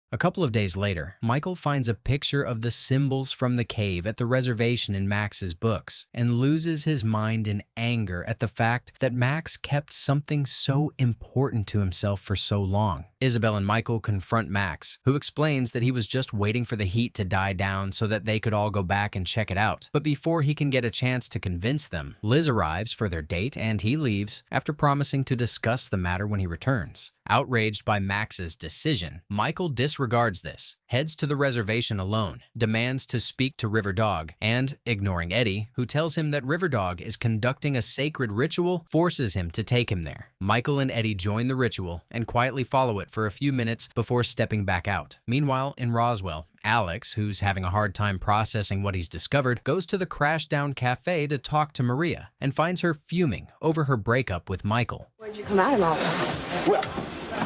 A couple of days later, Michael finds a picture of the symbols from the cave at the reservation in Max's books and loses his mind in anger at the fact that Max kept something so important to himself for so long. Isabel and Michael confront Max, who explains that he was just waiting for the heat to die down so that they could all go back and check it out. But before he can get a chance to convince them, Liz arrives for their date and he leaves after promising to discuss the matter when he returns. Outraged by Max's decision, Michael disregards this, heads to the reservation alone, demands to speak to River Dog, and, ignoring Eddie, who tells him that River Dog is conducting a sacred ritual, forces him to take him there. Michael and Eddie join the ritual and quietly follow it for a few minutes before stepping back out. Meanwhile, in Roswell, Alex, who's having a hard time processing what he's discovered, goes to the Crashdown Cafe to talk to Maria and finds her fuming over her breakup with Michael. Where'd you come out of all this? Well,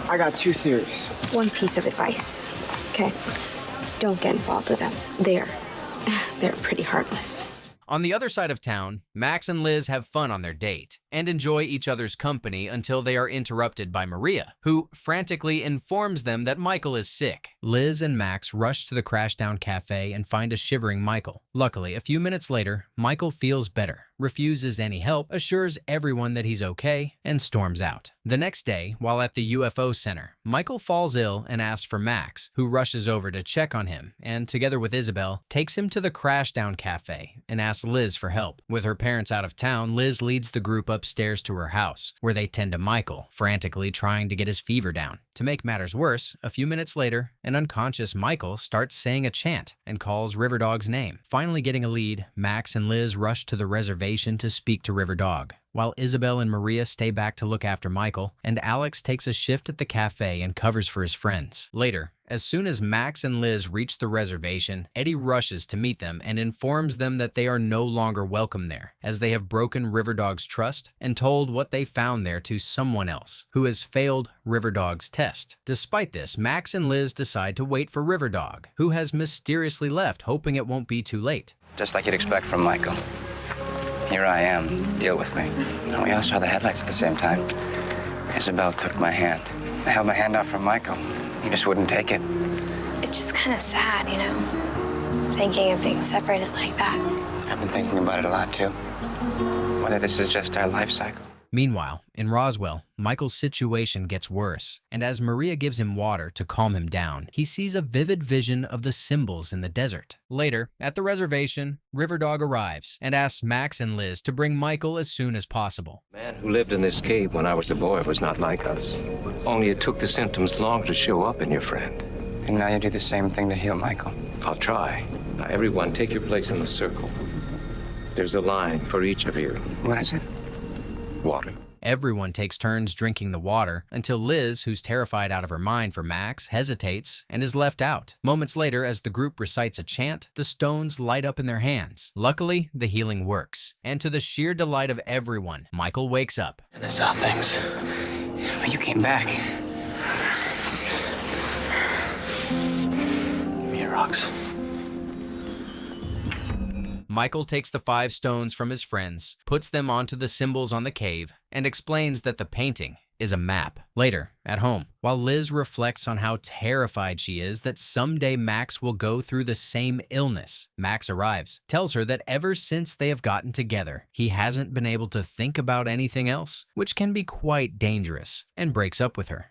I got two theories. One piece of advice, okay? Don't get involved with them. They're pretty heartless. On the other side of town, Max and Liz have fun on their date and enjoy each other's company until they are interrupted by Maria, who frantically informs them that Michael is sick. Liz and Max rush to the Crashdown Cafe and find a shivering Michael. Luckily, a few minutes later, Michael feels better, refuses any help, assures everyone that he's okay, and storms out. The next day, while at the UFO Center, Michael falls ill and asks for Max, who rushes over to check on him and, together with Isabel, takes him to the Crashdown Cafe and asks Liz for help. With her parents out of town, Liz leads the group upstairs to her house, where they tend to Michael, frantically trying to get his fever down. To make matters worse, a few minutes later, an unconscious Michael starts saying a chant and calls River Dog's name. Finally getting a lead, Max and Liz rush to the reservation to speak to River Dog, while Isabel and Maria stay back to look after Michael, and Alex takes a shift at the cafe and covers for his friends. Later, as soon as Max and Liz reach the reservation, Eddie rushes to meet them and informs them that they are no longer welcome there, as they have broken River Dog's trust and told what they found there to someone else, who has failed River Dog's test. Despite this, Max and Liz decide to wait for River Dog, who has mysteriously left, hoping it won't be too late. Just like you'd expect from Michael. Here I am. Deal with me. And we all saw the headlights at the same time. Isabel took my hand. I held my hand out for Michael. He just wouldn't take it. It's just kind of sad, you know, thinking of being separated like that. I've been thinking about it a lot, too. Whether this is just our life cycle. Meanwhile, in Roswell, Michael's situation gets worse, and as Maria gives him water to calm him down, he sees a vivid vision of the symbols in the desert. Later, at the reservation, River Dog arrives and asks Max and Liz to bring Michael as soon as possible. The man who lived in this cave when I was a boy was not like us. Only it took the symptoms longer to show up in your friend. And now you do the same thing to heal Michael. I'll try. Now, everyone, take your place in the circle. There's a line for each of you. What is it? Water. Everyone takes turns drinking the water until Liz, who's terrified out of her mind for Max, hesitates and is left out. Moments later, as the group recites a chant, the stones light up in their hands. Luckily, the healing works, and to the sheer delight of everyone, Michael wakes up. And I saw things. But you came back. Give me your rocks. Michael takes the 5 stones from his friends, puts them onto the symbols on the cave, and explains that the painting is a map. Later, at home, while Liz reflects on how terrified she is that someday Max will go through the same illness, Max arrives, tells her that ever since they have gotten together, he hasn't been able to think about anything else, which can be quite dangerous, and breaks up with her.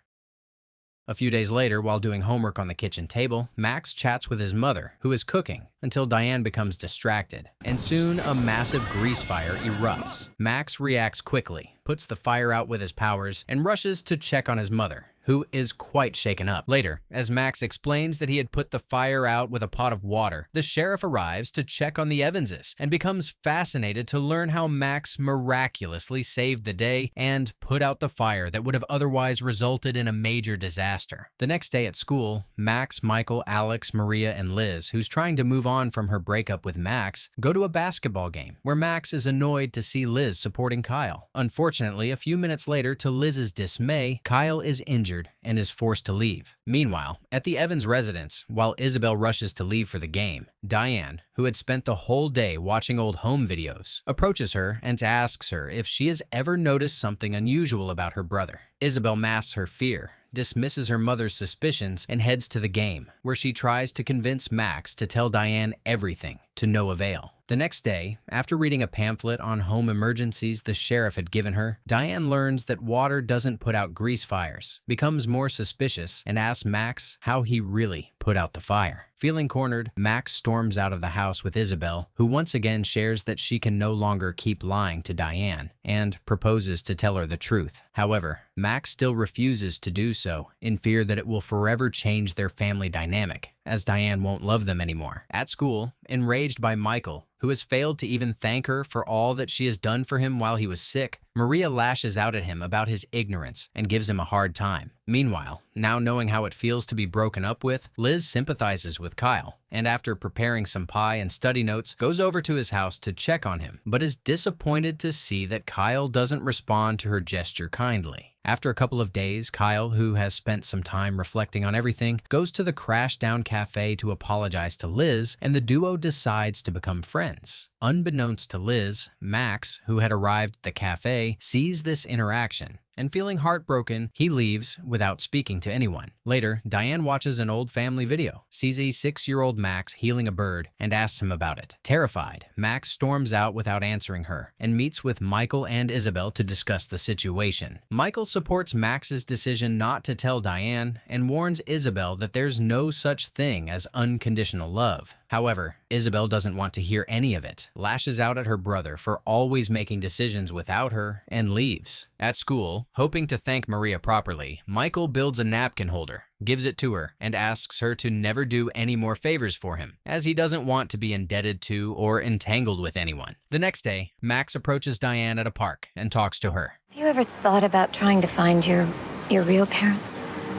A few days later, while doing homework on the kitchen table, Max chats with his mother, who is cooking, until Diane becomes distracted, and soon a massive grease fire erupts. Max reacts quickly, puts the fire out with his powers, and rushes to check on his mother, who is quite shaken up. Later, as Max explains that he had put the fire out with a pot of water, the sheriff arrives to check on the Evanses and becomes fascinated to learn how Max miraculously saved the day and put out the fire that would have otherwise resulted in a major disaster. The next day at school, Max, Michael, Alex, Maria, and Liz, who's trying to move on from her breakup with Max, go to a basketball game where Max is annoyed to see Liz supporting Kyle. Unfortunately, a few minutes later, to Liz's dismay, Kyle is injured and is forced to leave. Meanwhile, at the Evans residence, while Isabel rushes to leave for the game, Diane, who had spent the whole day watching old home videos, approaches her and asks her if she has ever noticed something unusual about her brother. Isabel masks her fear, dismisses her mother's suspicions and heads to the game, where she tries to convince Max to tell Diane everything, to no avail. The next day, after reading a pamphlet on home emergencies the sheriff had given her, Diane learns that water doesn't put out grease fires, becomes more suspicious, and asks Max how he really put out the fire. Feeling cornered, Max storms out of the house with Isabel, who once again shares that she can no longer keep lying to Diane, and proposes to tell her the truth. However, Max still refuses to do so, in fear that it will forever change their family dynamic, as Diane won't love them anymore. At school, enraged by Michael, who has failed to even thank her for all that she has done for him while he was sick, Maria lashes out at him about his ignorance and gives him a hard time. Meanwhile, now knowing how it feels to be broken up with, Liz sympathizes with Kyle, and after preparing some pie and study notes, goes over to his house to check on him, but is disappointed to see that Kyle doesn't respond to her gesture kindly. After a couple of days, Kyle, who has spent some time reflecting on everything, goes to the Crashdown Cafe to apologize to Liz, and the duo decides to become friends. Unbeknownst to Liz, Max, who had arrived at the cafe, sees this interaction, and feeling heartbroken, he leaves without speaking to anyone. Later, Diane watches an old family video, sees a 6-year-old Max healing a bird, and asks him about it. Terrified, Max storms out without answering her, and meets with Michael and Isabel to discuss the situation. Michael supports Max's decision not to tell Diane, and warns Isabel that there's no such thing as unconditional love. However, Isabel doesn't want to hear any of it, lashes out at her brother for always making decisions without her, and leaves. At school, hoping to thank Maria properly, Michael builds a napkin holder, gives it to her, and asks her to never do any more favors for him, as he doesn't want to be indebted to or entangled with anyone. The next day, Max approaches Diane at a park and talks to her. Have you ever thought about trying to find your real parents?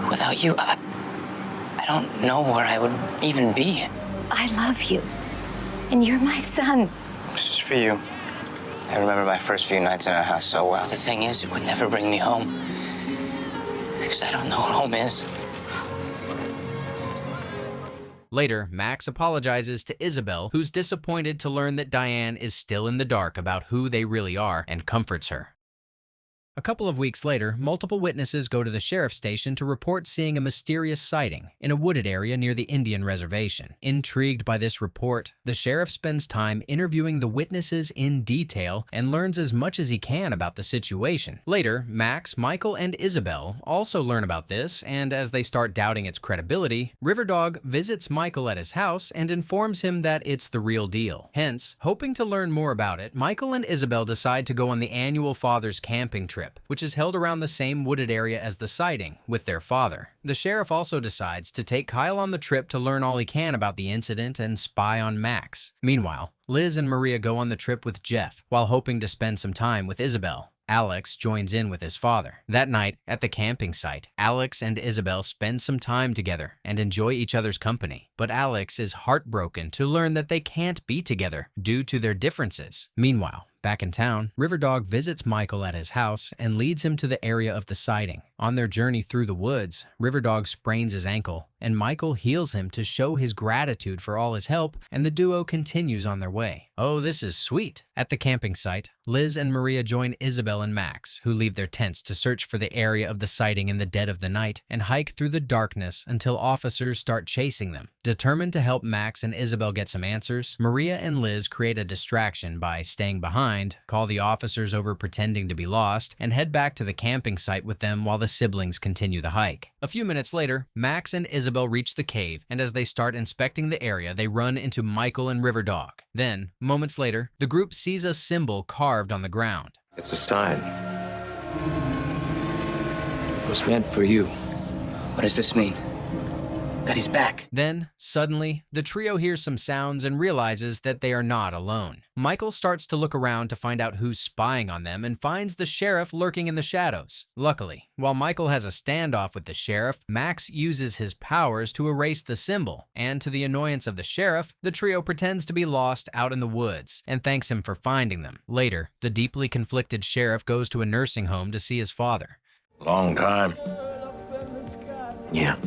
Without you, I don't know where I would even be. I love you, and you're my son. This is for you. I remember my first few nights in our house so well. The thing is, it would never bring me home, because I don't know what home is. Later, Max apologizes to Isabel, who's disappointed to learn that Diane is still in the dark about who they really are, and comforts her. A couple of weeks later, multiple witnesses go to the sheriff's station to report seeing a mysterious sighting in a wooded area near the Indian reservation. Intrigued by this report, the sheriff spends time interviewing the witnesses in detail and learns as much as he can about the situation. Later, Max, Michael, and Isabel also learn about this, and as they start doubting its credibility, Riverdog visits Michael at his house and informs him that it's the real deal. Hence, hoping to learn more about it, Michael and Isabel decide to go on the annual father's camping trip, which is held around the same wooded area as the sighting, with their father. The sheriff also decides to take Kyle on the trip to learn all he can about the incident and spy on Max. Meanwhile, Liz and Maria go on the trip with Jeff, while hoping to spend some time with Isabel. Alex joins in with his father. That night, at the camping site, Alex and Isabel spend some time together and enjoy each other's company. But Alex is heartbroken to learn that they can't be together due to their differences. Meanwhile, back in town, Riverdog visits Michael at his house and leads him to the area of the sighting. On their journey through the woods, Riverdog sprains his ankle, and Michael heals him to show his gratitude for all his help, and the duo continues on their way. Oh, this is sweet. At the camping site, Liz and Maria join Isabel and Max, who leave their tents to search for the area of the sighting in the dead of the night and hike through the darkness until officers start chasing them. Determined to help Max and Isabel get some answers, Maria and Liz create a distraction by staying behind, call the officers over pretending to be lost, and head back to the camping site with them while the siblings continue the hike. A few minutes later, Max and Isabel reach the cave, and as they start inspecting the area, they run into Michael and Riverdog. Then, moments later, the group sees a symbol carved on the ground. It's a sign. It was meant for you. What does this mean? That he's back. Then, suddenly, the trio hears some sounds and realizes that they are not alone. Michael starts to look around to find out who's spying on them and finds the sheriff lurking in the shadows. Luckily, while Michael has a standoff with the sheriff, Max uses his powers to erase the symbol, and to the annoyance of the sheriff, the trio pretends to be lost out in the woods and thanks him for finding them. Later, the deeply conflicted sheriff goes to a nursing home to see his father. Long time. Yeah.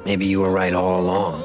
Maybe you were right all along.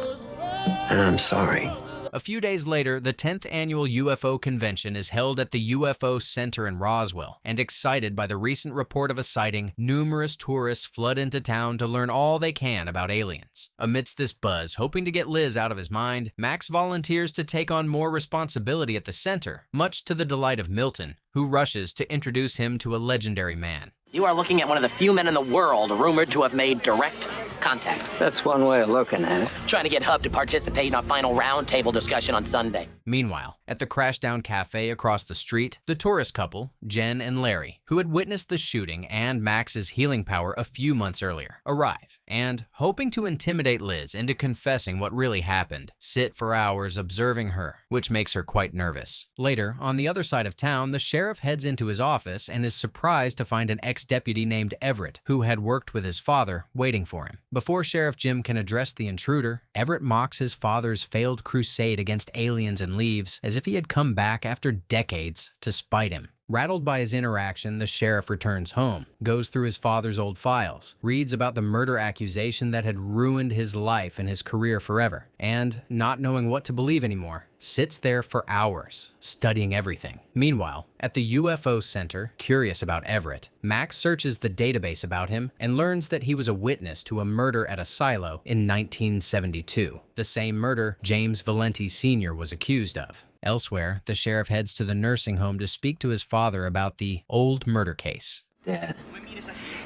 And I'm sorry. A few days later, the 10th annual UFO convention is held at the UFO Center in Roswell, and excited by the recent report of a sighting, numerous tourists flood into town to learn all they can about aliens. Amidst this buzz, hoping to get Liz out of his mind, Max volunteers to take on more responsibility at the center, much to the delight of Milton, who rushes to introduce him to a legendary man. You are looking at one of the few men in the world rumored to have made direct contact. That's one way of looking at it. Trying to get Hub to participate in our final roundtable discussion on Sunday. Meanwhile, at the Crashdown Cafe across the street, the tourist couple, Jen and Larry, who had witnessed the shooting and Max's healing power a few months earlier, arrive, and, hoping to intimidate Liz into confessing what really happened, sit for hours observing her, which makes her quite nervous. Later, on the other side of town, the sheriff heads into his office and is surprised to find an ex-deputy named Everett, who had worked with his father, waiting for him. Before Sheriff Jim can address the intruder, Everett mocks his father's failed crusade against aliens and leaves, as if he had come back after decades to spite him. Rattled by his interaction, the sheriff returns home, goes through his father's old files, reads about the murder accusation that had ruined his life and his career forever, and, not knowing what to believe anymore, sits there for hours, studying everything. Meanwhile, at the UFO Center, curious about Everett, Max searches the database about him and learns that he was a witness to a murder at a silo in 1972, the same murder James Valenti Sr. was accused of. Elsewhere, the sheriff heads to the nursing home to speak to his father about the old murder case. Dad,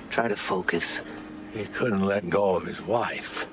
try to focus. He couldn't let go of his wife.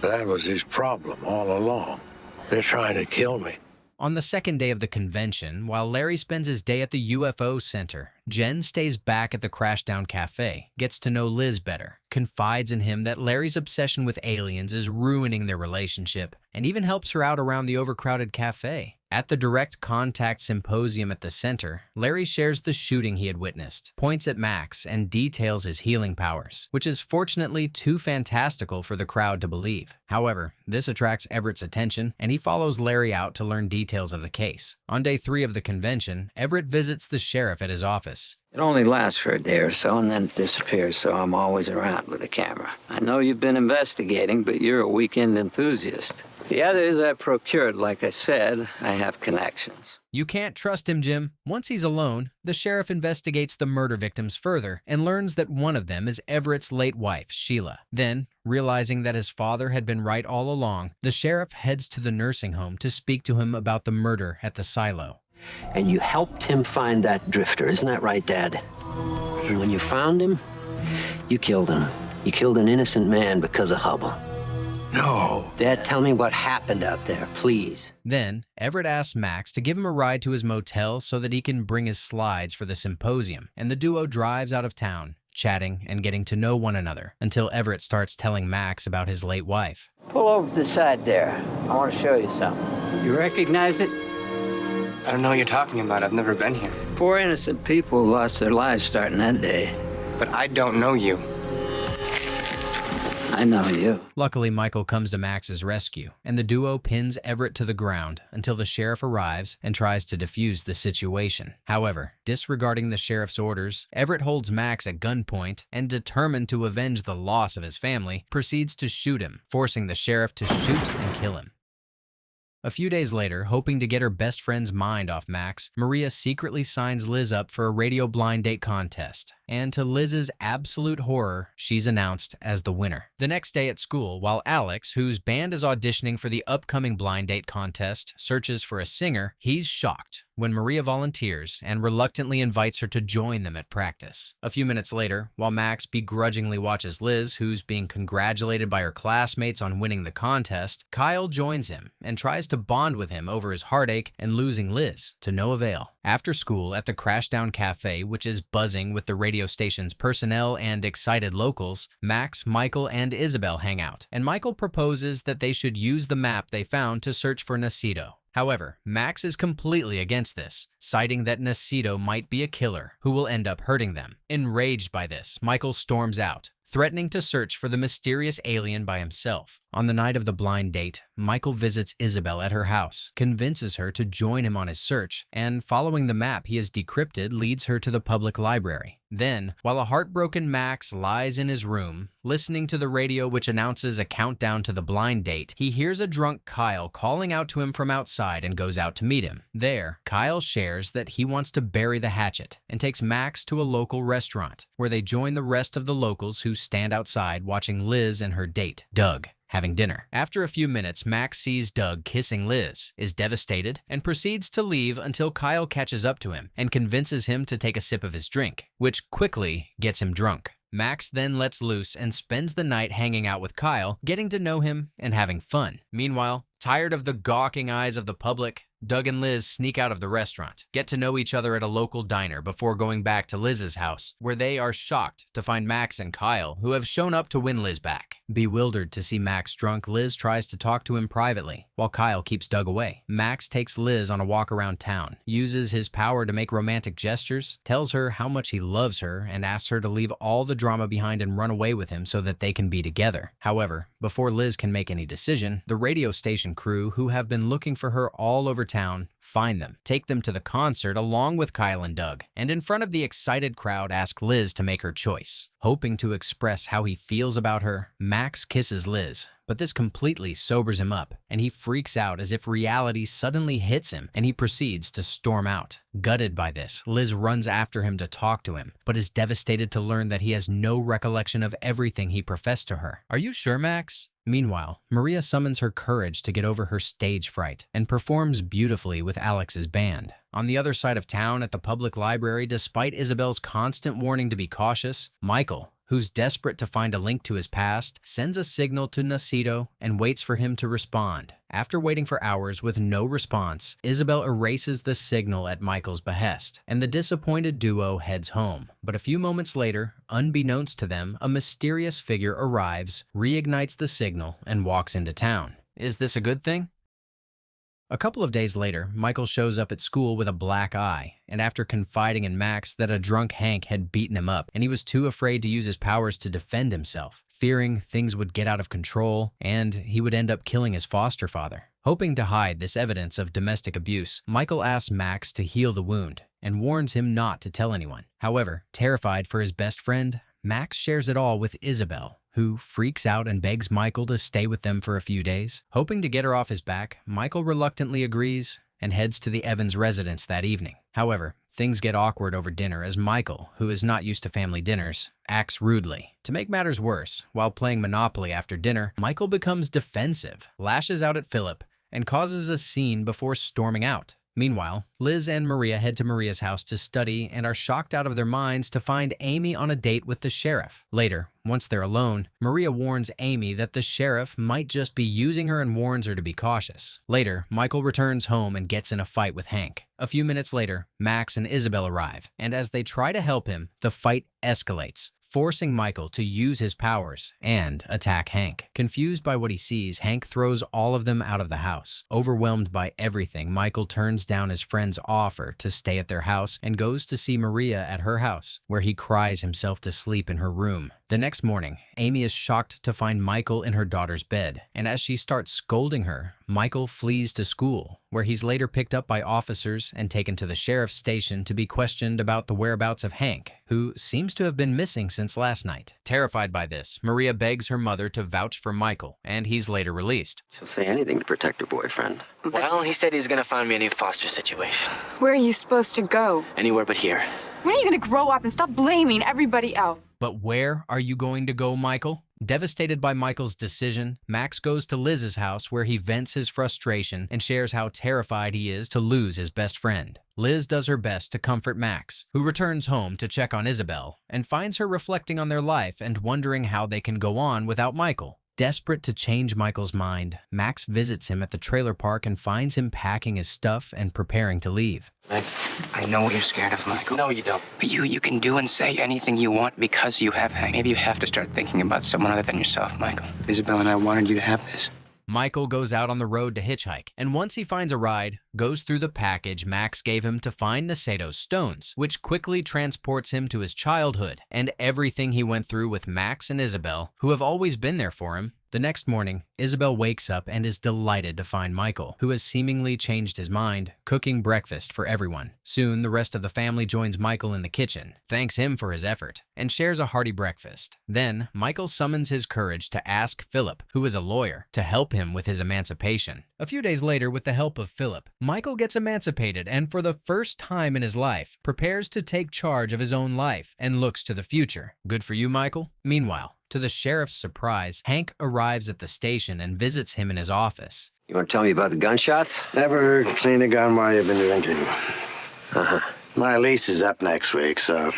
That was his problem all along. They're trying to kill me. On the second day of the convention, while Larry spends his day at the UFO Center, Jen stays back at the Crashdown Cafe, gets to know Liz better, confides in him that Larry's obsession with aliens is ruining their relationship, and even helps her out around the overcrowded cafe. At the Direct Contact Symposium at the center, Larry shares the shooting he had witnessed, points at Max, and details his healing powers, which is fortunately too fantastical for the crowd to believe. However, this attracts Everett's attention, and he follows Larry out to learn details of the case. On day 3 of the convention, Everett visits the sheriff at his office. It only lasts for a day or so and then it disappears, so I'm always around with a camera. I know you've been investigating, but you're a weekend enthusiast. The others I procured, like I said, I have connections. You can't trust him, Jim. Once he's alone, the sheriff investigates the murder victims further and learns that one of them is Everett's late wife, Sheila. Then, realizing that his father had been right all along, the sheriff heads to the nursing home to speak to him about the murder at the silo. And you helped him find that drifter, isn't that right, Dad? And when you found him, you killed him. You killed an innocent man because of Hubble. No. Dad, tell me what happened out there, please. Then, Everett asks Max to give him a ride to his motel so that he can bring his slides for the symposium, and the duo drives out of town, chatting and getting to know one another, until Everett starts telling Max about his late wife. Pull over to the side there. I want to show you something. You recognize it? I don't know what you're talking about. I've never been here. 4 innocent people lost their lives starting that day. But I don't know you. I know you. Luckily, Michael comes to Max's rescue, and the duo pins Everett to the ground until the sheriff arrives and tries to defuse the situation. However, disregarding the sheriff's orders, Everett holds Max at gunpoint and, determined to avenge the loss of his family, proceeds to shoot him, forcing the sheriff to shoot and kill him. A few days later, hoping to get her best friend's mind off Max, Maria secretly signs Liz up for a radio blind date contest. And to Liz's absolute horror, she's announced as the winner. The next day at school, while Alex, whose band is auditioning for the upcoming blind date contest, searches for a singer, he's shocked when Maria volunteers and reluctantly invites her to join them at practice. A few minutes later, while Max begrudgingly watches Liz, who's being congratulated by her classmates on winning the contest, Kyle joins him and tries to bond with him over his heartache and losing Liz, to no avail. After school, at the Crashdown Cafe, which is buzzing with the radio station's personnel and excited locals, Max, Michael, and Isabel hang out, and Michael proposes that they should use the map they found to search for Nacito. However, Max is completely against this, citing that Nacito might be a killer who will end up hurting them. Enraged by this, Michael storms out, threatening to search for the mysterious alien by himself. On the night of the blind date, Michael visits Isabel at her house, convinces her to join him on his search, and following the map he has decrypted leads her to the public library. Then, while a heartbroken Max lies in his room, listening to the radio which announces a countdown to the blind date, he hears a drunk Kyle calling out to him from outside and goes out to meet him. There, Kyle shares that he wants to bury the hatchet and takes Max to a local restaurant, where they join the rest of the locals who stand outside watching Liz and her date, Doug, having dinner. After a few minutes, Max sees Doug kissing Liz, is devastated, and proceeds to leave until Kyle catches up to him and convinces him to take a sip of his drink, which quickly gets him drunk. Max then lets loose and spends the night hanging out with Kyle, getting to know him and having fun. Meanwhile, tired of the gawking eyes of the public, Doug and Liz sneak out of the restaurant, get to know each other at a local diner before going back to Liz's house, where they are shocked to find Max and Kyle, who have shown up to win Liz back. Bewildered to see Max drunk, Liz tries to talk to him privately, while Kyle keeps Doug away. Max takes Liz on a walk around town, uses his power to make romantic gestures, tells her how much he loves her, and asks her to leave all the drama behind and run away with him so that they can be together. However, before Liz can make any decision, the radio station crew, who have been looking for her all over town, find them, take them to the concert along with Kyle and Doug, and in front of the excited crowd ask Liz to make her choice. Hoping to express how he feels about her, Max kisses Liz, but this completely sobers him up, and he freaks out as if reality suddenly hits him, and he proceeds to storm out. Gutted by this, Liz runs after him to talk to him, but is devastated to learn that he has no recollection of everything he professed to her. "Are you sure, Max?" Meanwhile, Maria summons her courage to get over her stage fright and performs beautifully with Alex's band. On the other side of town at the public library, despite Isabel's constant warning to be cautious, Michael, who's desperate to find a link to his past, sends a signal to Nacito and waits for him to respond. After waiting for hours with no response, Isabel erases the signal at Michael's behest, and the disappointed duo heads home. But a few moments later, unbeknownst to them, a mysterious figure arrives, reignites the signal, and walks into town. Is this a good thing? A couple of days later, Michael shows up at school with a black eye, and after confiding in Max that a drunk Hank had beaten him up and he was too afraid to use his powers to defend himself, fearing things would get out of control and he would end up killing his foster father. Hoping to hide this evidence of domestic abuse, Michael asks Max to heal the wound and warns him not to tell anyone. However, terrified for his best friend, Max shares it all with Isabel, who freaks out and begs Michael to stay with them for a few days. Hoping to get her off his back, Michael reluctantly agrees and heads to the Evans residence that evening. However, things get awkward over dinner as Michael, who is not used to family dinners, acts rudely. To make matters worse, while playing Monopoly after dinner, Michael becomes defensive, lashes out at Philip, and causes a scene before storming out. Meanwhile, Liz and Maria head to Maria's house to study and are shocked out of their minds to find Amy on a date with the sheriff. Later, once they're alone, Maria warns Amy that the sheriff might just be using her and warns her to be cautious. Later, Michael returns home and gets in a fight with Hank. A few minutes later, Max and Isabel arrive, and as they try to help him, the fight escalates, forcing Michael to use his powers and attack Hank. Confused by what he sees, Hank throws all of them out of the house. Overwhelmed by everything, Michael turns down his friend's offer to stay at their house and goes to see Maria at her house, where he cries himself to sleep in her room. The next morning, Amy is shocked to find Michael in her daughter's bed, and as she starts scolding her, Michael flees to school, where he's later picked up by officers and taken to the sheriff's station to be questioned about the whereabouts of Hank, who seems to have been missing since last night. Terrified by this, Maria begs her mother to vouch for Michael, and he's later released. She'll say anything to protect her boyfriend. Well, he said he's gonna find me a new foster situation. Where are you supposed to go? Anywhere but here. When are you gonna grow up and stop blaming everybody else? But where are you going to go, Michael? Devastated by Michael's decision, Max goes to Liz's house where he vents his frustration and shares how terrified he is to lose his best friend. Liz does her best to comfort Max, who returns home to check on Isabel and finds her reflecting on their life and wondering how they can go on without Michael. Desperate to change Michael's mind, Max visits him at the trailer park and finds him packing his stuff and preparing to leave. Max, I know you're scared of Michael. No, you don't. But you can do and say anything you want because you have Hank. Maybe you have to start thinking about someone other than yourself, Michael. Isabel and I wanted you to have this. Michael goes out on the road to hitchhike, and once he finds a ride, goes through the package Max gave him to find Naceto's stones, which quickly transports him to his childhood and everything he went through with Max and Isabel, who have always been there for him, The next morning, Isabel wakes up and is delighted to find Michael, who has seemingly changed his mind, cooking breakfast for everyone. Soon, the rest of the family joins Michael in the kitchen, thanks him for his effort, and shares a hearty breakfast. Then, Michael summons his courage to ask Philip, who is a lawyer, to help him with his emancipation. A few days later, with the help of Philip, Michael gets emancipated and for the first time in his life, prepares to take charge of his own life and looks to the future. Good for you, Michael. Meanwhile, to the sheriff's surprise, Hank arrives at the station and visits him in his office. You want to tell me about the gunshots? Never clean a gun while you've been drinking. My lease is up next week, so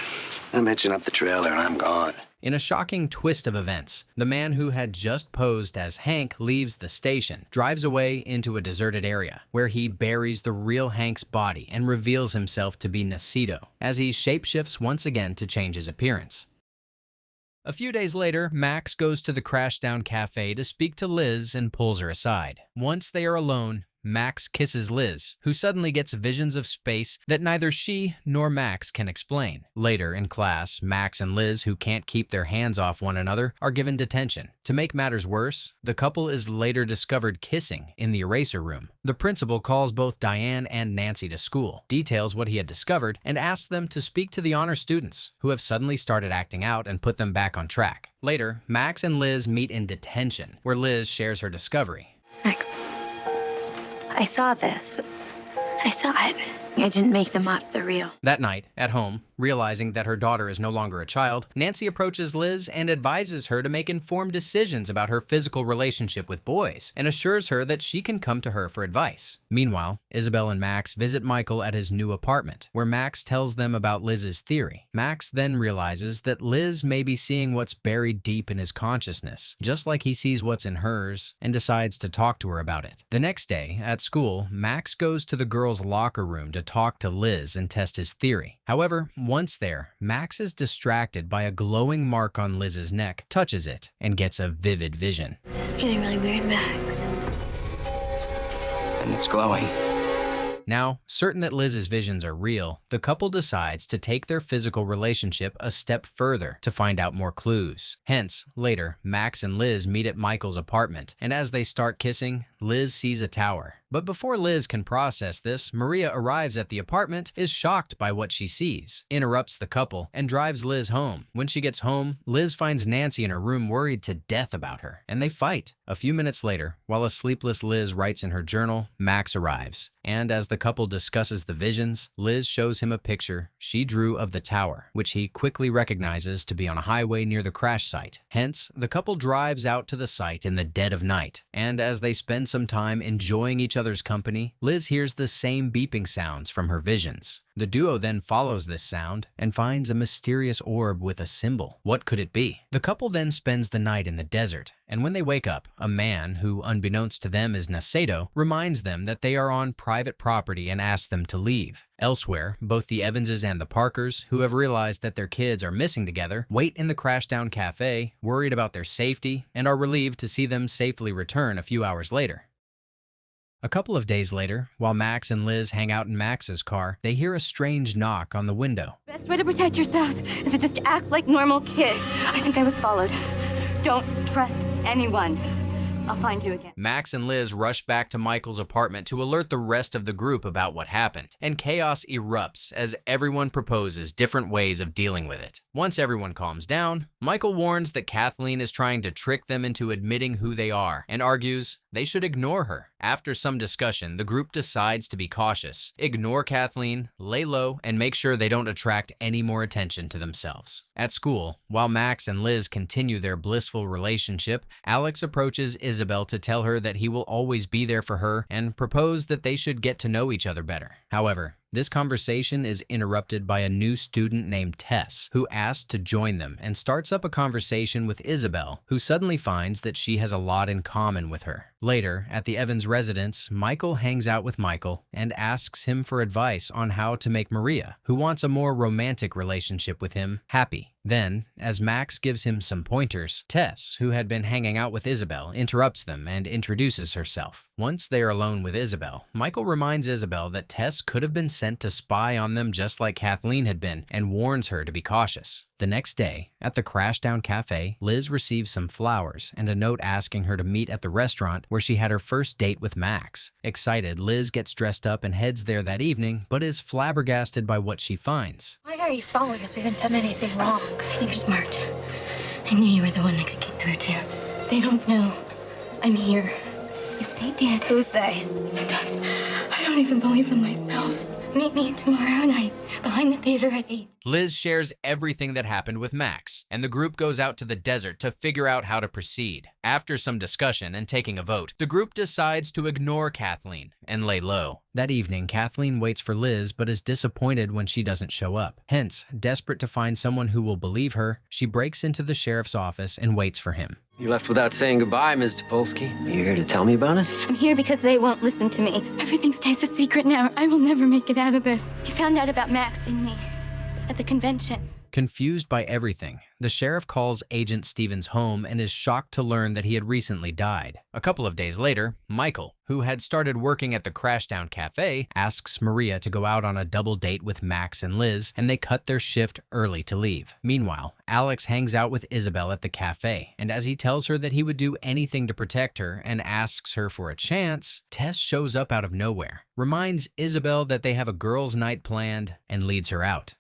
I'm hitching up the trailer and I'm gone. In a shocking twist of events, the man who had just posed as Hank leaves the station, drives away into a deserted area, where he buries the real Hank's body and reveals himself to be Nacito, as he shapeshifts once again to change his appearance. A few days later, Max goes to the Crashdown Cafe to speak to Liz and pulls her aside. Once they are alone, Max kisses Liz, who suddenly gets visions of space that neither she nor Max can explain. Later in class, Max and Liz, who can't keep their hands off one another, are given detention. To make matters worse, the couple is later discovered kissing in the eraser room. The principal calls both Diane and Nancy to school, details what he had discovered, and asks them to speak to the honor students, who have suddenly started acting out, and put them back on track. Later, Max and Liz meet in detention, where Liz shares her discovery. Max, I saw this, but I saw it. I didn't make them up, they're real. That night, at home, realizing that her daughter is no longer a child, Nancy approaches Liz and advises her to make informed decisions about her physical relationship with boys, and assures her that she can come to her for advice. Meanwhile, Isabel and Max visit Michael at his new apartment, where Max tells them about Liz's theory. Max then realizes that Liz may be seeing what's buried deep in his consciousness, just like he sees what's in hers, and decides to talk to her about it. The next day, at school, Max goes to the girls' locker room to talk to Liz and test his theory. However, once there, Max is distracted by a glowing mark on Liz's neck, touches it, and gets a vivid vision. This is getting really weird, Max. And it's glowing. Now, certain that Liz's visions are real, the couple decides to take their physical relationship a step further to find out more clues. Hence, later, Max and Liz meet at Michael's apartment, and as they start kissing, Liz sees a tower. But before Liz can process this, Maria arrives at the apartment, is shocked by what she sees, interrupts the couple, and drives Liz home. When she gets home, Liz finds Nancy in her room worried to death about her, and they fight. A few minutes later, while a sleepless Liz writes in her journal, Max arrives. And as the couple discusses the visions, Liz shows him a picture she drew of the tower, which he quickly recognizes to be on a highway near the crash site. Hence, the couple drives out to the site in the dead of night, and as they spend some time enjoying each other's company, Liz hears the same beeping sounds from her visions. The duo then follows this sound and finds a mysterious orb with a symbol. What could it be? The couple then spends the night in the desert, and when they wake up, a man, who unbeknownst to them is Nacito, reminds them that they are on private property and asks them to leave. Elsewhere, both the Evanses and the Parkers, who have realized that their kids are missing together, wait in the Crashdown Cafe, worried about their safety, and are relieved to see them safely return a few hours later. A couple of days later, while Max and Liz hang out in Max's car, they hear a strange knock on the window. Best way to protect yourselves is to just act like normal kids. I think I was followed. Don't trust anyone. I'll find you again. Max and Liz rush back to Michael's apartment to alert the rest of the group about what happened, and chaos erupts as everyone proposes different ways of dealing with it. Once everyone calms down, Michael warns that Kathleen is trying to trick them into admitting who they are, and argues they should ignore her. After some discussion, the group decides to be cautious, ignore Kathleen, lay low, and make sure they don't attract any more attention to themselves. At school, while Max and Liz continue their blissful relationship, Alex approaches Isabel to tell her that he will always be there for her and propose that they should get to know each other better. However, this conversation is interrupted by a new student named Tess, who asks to join them and starts up a conversation with Isabel, who suddenly finds that she has a lot in common with her. Later, at the Evans residence, Michael hangs out with Michael and asks him for advice on how to make Maria, who wants a more romantic relationship with him, happy. Then, as Max gives him some pointers, Tess, who had been hanging out with Isabel, interrupts them and introduces herself. Once they are alone with Isabel, Michael reminds Isabel that Tess could have been sent to spy on them just like Kathleen had been, and warns her to be cautious. The next day, at the Crashdown Cafe, Liz receives some flowers and a note asking her to meet at the restaurant where she had her first date with Max. Excited, Liz gets dressed up and heads there that evening, but is flabbergasted by what she finds. Why are you following us? We haven't done anything wrong. You're smart. I knew you were the one I could get through to. They don't know I'm here. If they did... Who's they? Sometimes I don't even believe them myself. Meet me tomorrow night behind the theater at 8. Liz shares everything that happened with Max, and the group goes out to the desert to figure out how to proceed. After some discussion and taking a vote, the group decides to ignore Kathleen and lay low. That evening, Kathleen waits for Liz but is disappointed when she doesn't show up. Hence, desperate to find someone who will believe her, she breaks into the sheriff's office and waits for him. You left without saying goodbye, Ms. Topolsky. Are you here to tell me about it? I'm here because they won't listen to me. Everything stays a secret now. I will never make it out of this. He found out about Max, didn't he? At the convention. Confused by everything, the sheriff calls Agent Stevens home and is shocked to learn that he had recently died. A couple of days later, Michael, who had started working at the Crashdown Cafe, asks Maria to go out on a double date with Max and Liz, and they cut their shift early to leave. Meanwhile, Alex hangs out with Isabel at the cafe, and as he tells her that he would do anything to protect her and asks her for a chance, Tess shows up out of nowhere, reminds Isabel that they have a girls' night planned, and leads her out.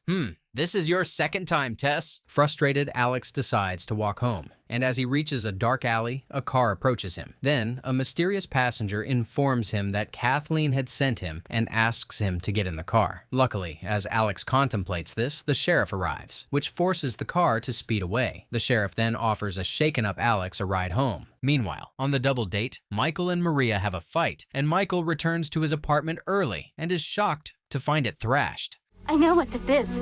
This is your second time, Tess. Frustrated, Alex decides to walk home, and as he reaches a dark alley, a car approaches him. Then, a mysterious passenger informs him that Kathleen had sent him and asks him to get in the car. Luckily, as Alex contemplates this, the sheriff arrives, which forces the car to speed away. The sheriff then offers a shaken-up Alex a ride home. Meanwhile, on the double date, Michael and Maria have a fight, and Michael returns to his apartment early and is shocked to find it thrashed. I know what this is.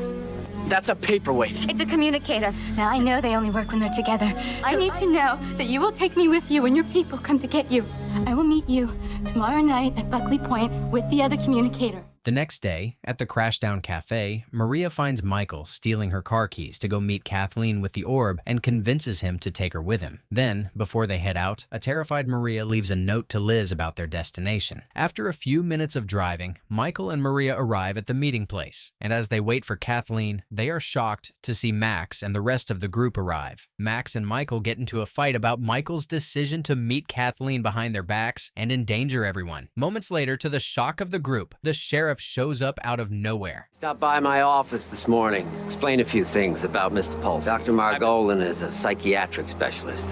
That's a paperweight. It's a communicator. Now, I know they only work when they're together. I need to know that you will take me with you when your people come to get you. I will meet you tomorrow night at Buckley Point with the other communicator. The next day, at the Crashdown Cafe, Maria finds Michael stealing her car keys to go meet Kathleen with the orb and convinces him to take her with him. Then, before they head out, a terrified Maria leaves a note to Liz about their destination. After a few minutes of driving, Michael and Maria arrive at the meeting place, and as they wait for Kathleen, they are shocked to see Max and the rest of the group arrive. Max and Michael get into a fight about Michael's decision to meet Kathleen behind their backs and endanger everyone. Moments later, to the shock of the group, the sheriff shows up out of nowhere. Stopped by my office this morning. Explain a few things about Mr. Pulse. Dr. Margolin is a psychiatric specialist.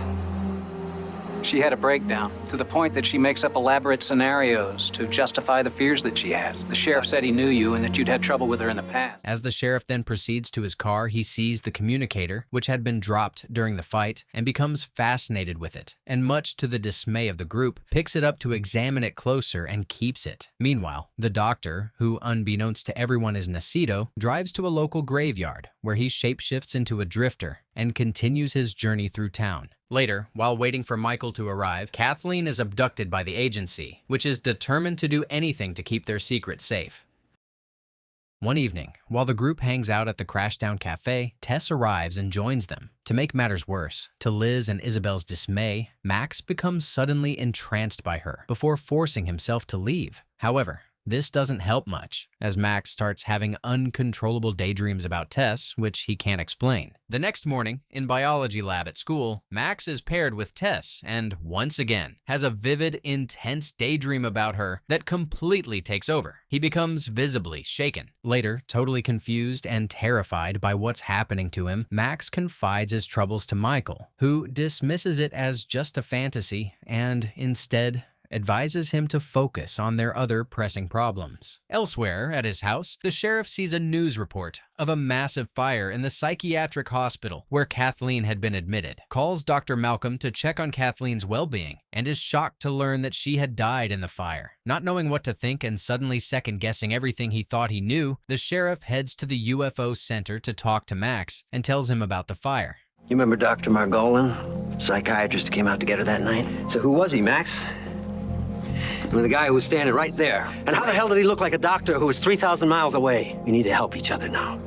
She had a breakdown, to the point that she makes up elaborate scenarios to justify the fears that she has. The sheriff said he knew you and that you'd had trouble with her in the past. As the sheriff then proceeds to his car, he sees the communicator, which had been dropped during the fight, and becomes fascinated with it, and much to the dismay of the group, picks it up to examine it closer and keeps it. Meanwhile, the doctor, who unbeknownst to everyone is Nacito, drives to a local graveyard, where he shapeshifts into a drifter and continues his journey through town. Later, while waiting for Michael to arrive, Kathleen is abducted by the agency, which is determined to do anything to keep their secret safe. One evening, while the group hangs out at the Crashdown Cafe, Tess arrives and joins them. To make matters worse, to Liz and Isabel's dismay, Max becomes suddenly entranced by her before forcing himself to leave. However, this doesn't help much, as Max starts having uncontrollable daydreams about Tess, which he can't explain. The next morning, in biology lab at school, Max is paired with Tess and, once again, has a vivid, intense daydream about her that completely takes over. He becomes visibly shaken. Later, totally confused and terrified by what's happening to him, Max confides his troubles to Michael, who dismisses it as just a fantasy and, instead, advises him to focus on their other pressing problems. Elsewhere, at his house, the sheriff sees a news report of a massive fire in the psychiatric hospital where Kathleen had been admitted, calls Dr. Malcolm to check on Kathleen's well-being, and is shocked to learn that she had died in the fire. Not knowing what to think and suddenly second-guessing everything he thought he knew, the sheriff heads to the UFO Center to talk to Max and tells him about the fire. You remember Dr. Margolin? Psychiatrist who came out to get her that night? So who was he, Max? I mean, the guy who was standing right there. And how the hell did he look like a doctor who was 3,000 miles away? We need to help each other now.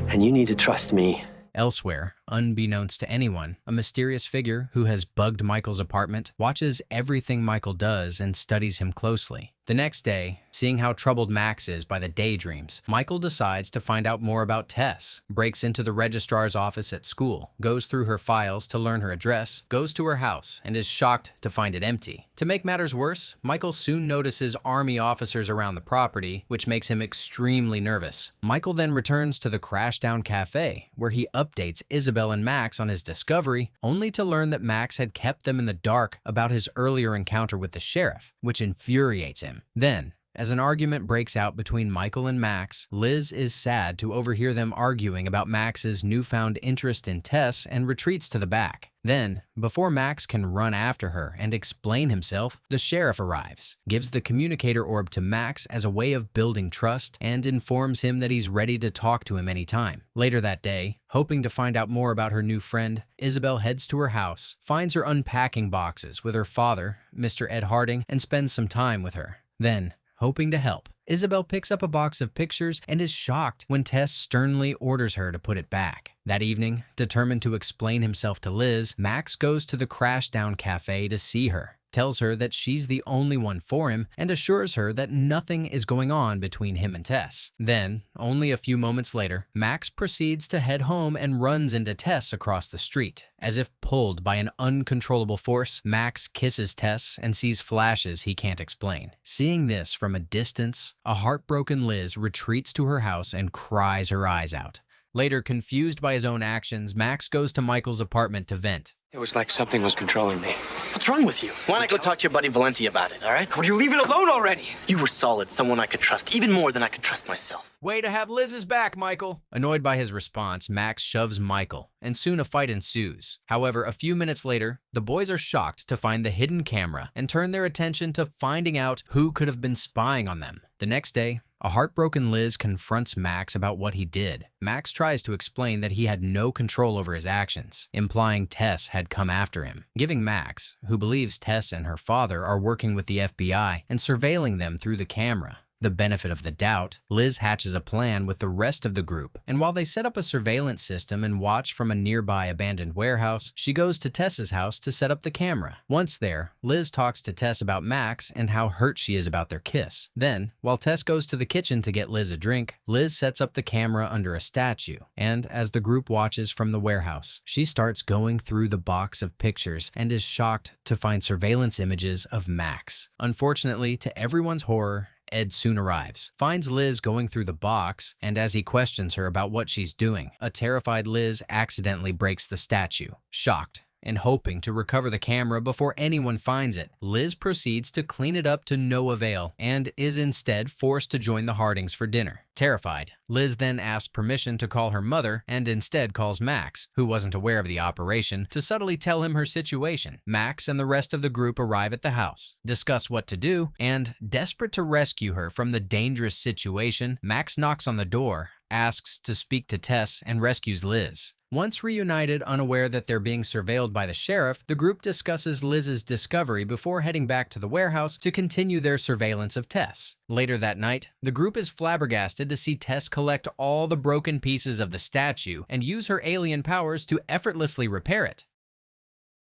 And you need to trust me. Elsewhere, unbeknownst to anyone, a mysterious figure who has bugged Michael's apartment watches everything Michael does and studies him closely. The next day, seeing how troubled Max is by the daydreams, Michael decides to find out more about Tess, breaks into the registrar's office at school, goes through her files to learn her address, goes to her house, and is shocked to find it empty. To make matters worse, Michael soon notices army officers around the property, which makes him extremely nervous. Michael then returns to the Crashdown Cafe, where he updates Isabel and Max on his discovery, only to learn that Max had kept them in the dark about his earlier encounter with the sheriff, which infuriates him. Then, as an argument breaks out between Michael and Max, Liz is sad to overhear them arguing about Max's newfound interest in Tess and retreats to the back. Then, before Max can run after her and explain himself, the sheriff arrives, gives the communicator orb to Max as a way of building trust, and informs him that he's ready to talk to him anytime. Later that day, hoping to find out more about her new friend, Isabel heads to her house, finds her unpacking boxes with her father, Mr. Ed Harding, and spends some time with her. Then, hoping to help, Isabel picks up a box of pictures and is shocked when Tess sternly orders her to put it back. That evening, determined to explain himself to Liz, Max goes to the Crashdown Cafe to see her, tells her that she's the only one for him, and assures her that nothing is going on between him and Tess. Then, only a few moments later, Max proceeds to head home and runs into Tess across the street. As if pulled by an uncontrollable force, Max kisses Tess and sees flashes he can't explain. Seeing this from a distance, a heartbroken Liz retreats to her house and cries her eyes out. Later, confused by his own actions, Max goes to Michael's apartment to vent. It was like something was controlling me. What's wrong with you? Why don't I go talk to your buddy Valenti about it, all right? Would you leave it alone already? You were solid, someone I could trust, even more than I could trust myself. Way to have Liz's back, Michael. Annoyed by his response, Max shoves Michael, and soon a fight ensues. However, a few minutes later, the boys are shocked to find the hidden camera and turn their attention to finding out who could have been spying on them. The next day, a heartbroken Liz confronts Max about what he did. Max tries to explain that he had no control over his actions, implying Tess had come after him, giving Max, who believes Tess and her father are working with the FBI and surveilling them through the camera, the benefit of the doubt. Liz hatches a plan with the rest of the group, and while they set up a surveillance system and watch from a nearby abandoned warehouse, she goes to Tess's house to set up the camera. Once there, Liz talks to Tess about Max and how hurt she is about their kiss. Then, while Tess goes to the kitchen to get Liz a drink, Liz sets up the camera under a statue, and as the group watches from the warehouse, she starts going through the box of pictures and is shocked to find surveillance images of Max. Unfortunately, to everyone's horror, Ed soon arrives, finds Liz going through the box, and as he questions her about what she's doing, a terrified Liz accidentally breaks the statue. Shocked and hoping to recover the camera before anyone finds it, Liz proceeds to clean it up to no avail and is instead forced to join the Hardings for dinner. Terrified, Liz then asks permission to call her mother and instead calls Max, who wasn't aware of the operation, to subtly tell him her situation. Max and the rest of the group arrive at the house, discuss what to do, and, desperate to rescue her from the dangerous situation, Max knocks on the door, asks to speak to Tess, and rescues Liz. Once reunited, unaware that they're being surveilled by the sheriff, the group discusses Liz's discovery before heading back to the warehouse to continue their surveillance of Tess. Later that night, the group is flabbergasted to see Tess collect all the broken pieces of the statue and use her alien powers to effortlessly repair it.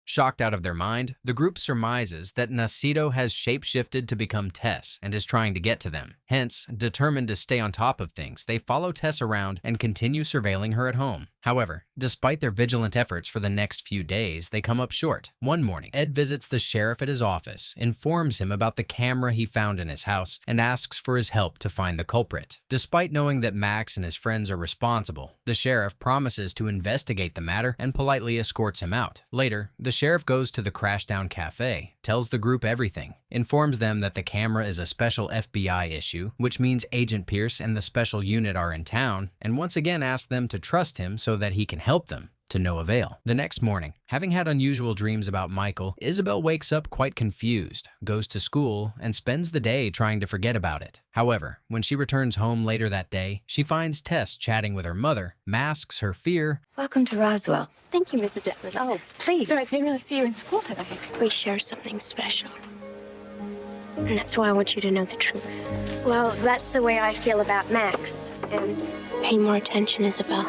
Shocked out of their mind, the group surmises that Nacito has shapeshifted to become Tess and is trying to get to them. Hence, determined to stay on top of things, they follow Tess around and continue surveilling her at home. However, despite their vigilant efforts for the next few days, they come up short. One morning, Ed visits the sheriff at his office, informs him about the camera he found in his house, and asks for his help to find the culprit. Despite knowing that Max and his friends are responsible, the sheriff promises to investigate the matter and politely escorts him out. Later, the sheriff goes to the Crashdown Cafe, tells the group everything, informs them that the camera is a special FBI issue, which means Agent Pierce and the special unit are in town, and once again asks them to trust him so that he can help them, to no avail. The next morning, having had unusual dreams about Michael, Isabel wakes up quite confused, goes to school, and spends the day trying to forget about it. However, when she returns home later that day, she finds Tess chatting with her mother, masks her fear. Welcome to Roswell. Thank you, Mrs. Edwards. Oh, please. Sorry, I didn't really see you in school today. We share something special. And that's why I want you to know the truth. Well, that's the way I feel about Max. And pay more attention, Isabel.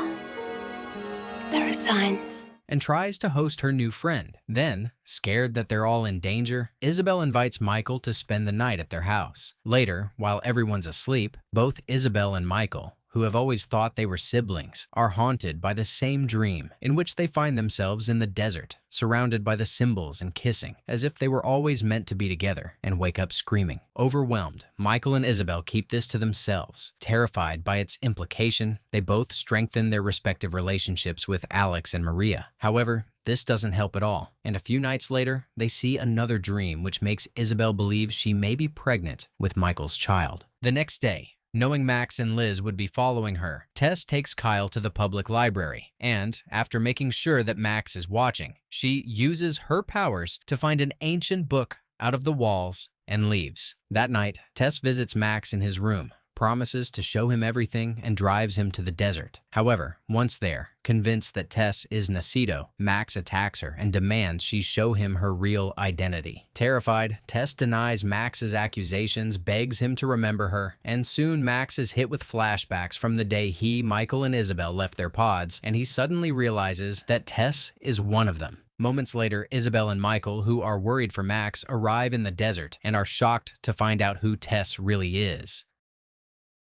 There are signs. And tries to host her new friend. Then, scared that they're all in danger, Isabel invites Michael to spend the night at their house. Later, while everyone's asleep, both Isabel and Michael, who have always thought they were siblings, are haunted by the same dream in which they find themselves in the desert, surrounded by the symbols and kissing, as if they were always meant to be together, and wake up screaming. Overwhelmed, Michael and Isabel keep this to themselves. Terrified by its implication, they both strengthen their respective relationships with Alex and Maria. However, this doesn't help at all, and a few nights later, they see another dream which makes Isabel believe she may be pregnant with Michael's child. The next day, knowing Max and Liz would be following her, Tess takes Kyle to the public library, and after making sure that Max is watching, she uses her powers to find an ancient book out of the walls and leaves. That night, Tess visits Max in his room, promises to show him everything, and drives him to the desert. However, once there, convinced that Tess is Nacito, Max attacks her and demands she show him her real identity. Terrified, Tess denies Max's accusations, begs him to remember her, and soon Max is hit with flashbacks from the day he, Michael, and Isabel left their pods, and he suddenly realizes that Tess is one of them. Moments later, Isabel and Michael, who are worried for Max, arrive in the desert and are shocked to find out who Tess really is.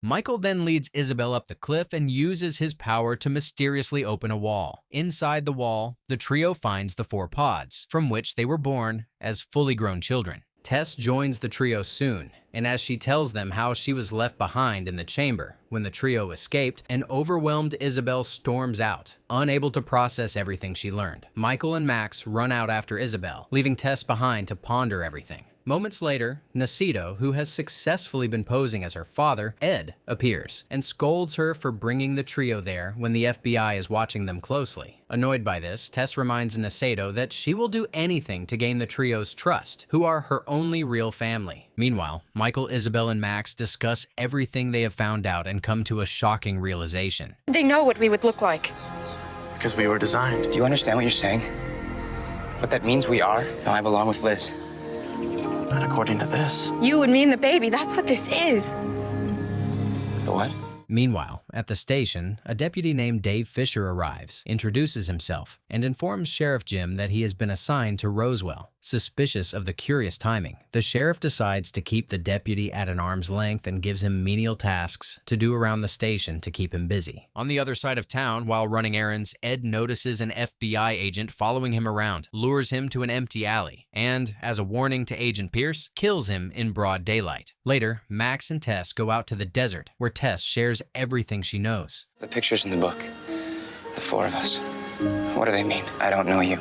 Michael then leads Isabel up the cliff and uses his power to mysteriously open a wall. Inside the wall, the trio finds the 4 pods, from which they were born as fully grown children. Tess joins the trio soon, and as she tells them how she was left behind in the chamber when the trio escaped, an overwhelmed Isabel storms out, unable to process everything she learned. Michael and Max run out after Isabel, leaving Tess behind to ponder everything. Moments later, Nacito, who has successfully been posing as her father, Ed, appears and scolds her for bringing the trio there when the FBI is watching them closely. Annoyed by this, Tess reminds Nacito that she will do anything to gain the trio's trust, who are her only real family. Meanwhile, Michael, Isabel, and Max discuss everything they have found out and come to a shocking realization. They know what we would look like. Because we were designed. Do you understand what you're saying? What that means we are? No, I belong with Liz. Not according to this. You and me and the baby, that's what this is. The what? Meanwhile, at the station, a deputy named Dave Fisher arrives, introduces himself, and informs Sheriff Jim that he has been assigned to Roswell. Suspicious of the curious timing, the sheriff decides to keep the deputy at an arm's length and gives him menial tasks to do around the station to keep him busy. On the other side of town, while running errands, Ed notices an FBI agent following him around, lures him to an empty alley, and, as a warning to Agent Pierce, kills him in broad daylight. Later, Max and Tess go out to the desert, where Tess shares everything she knows. The pictures in the book. The 4 of us. What do they mean? I don't know you.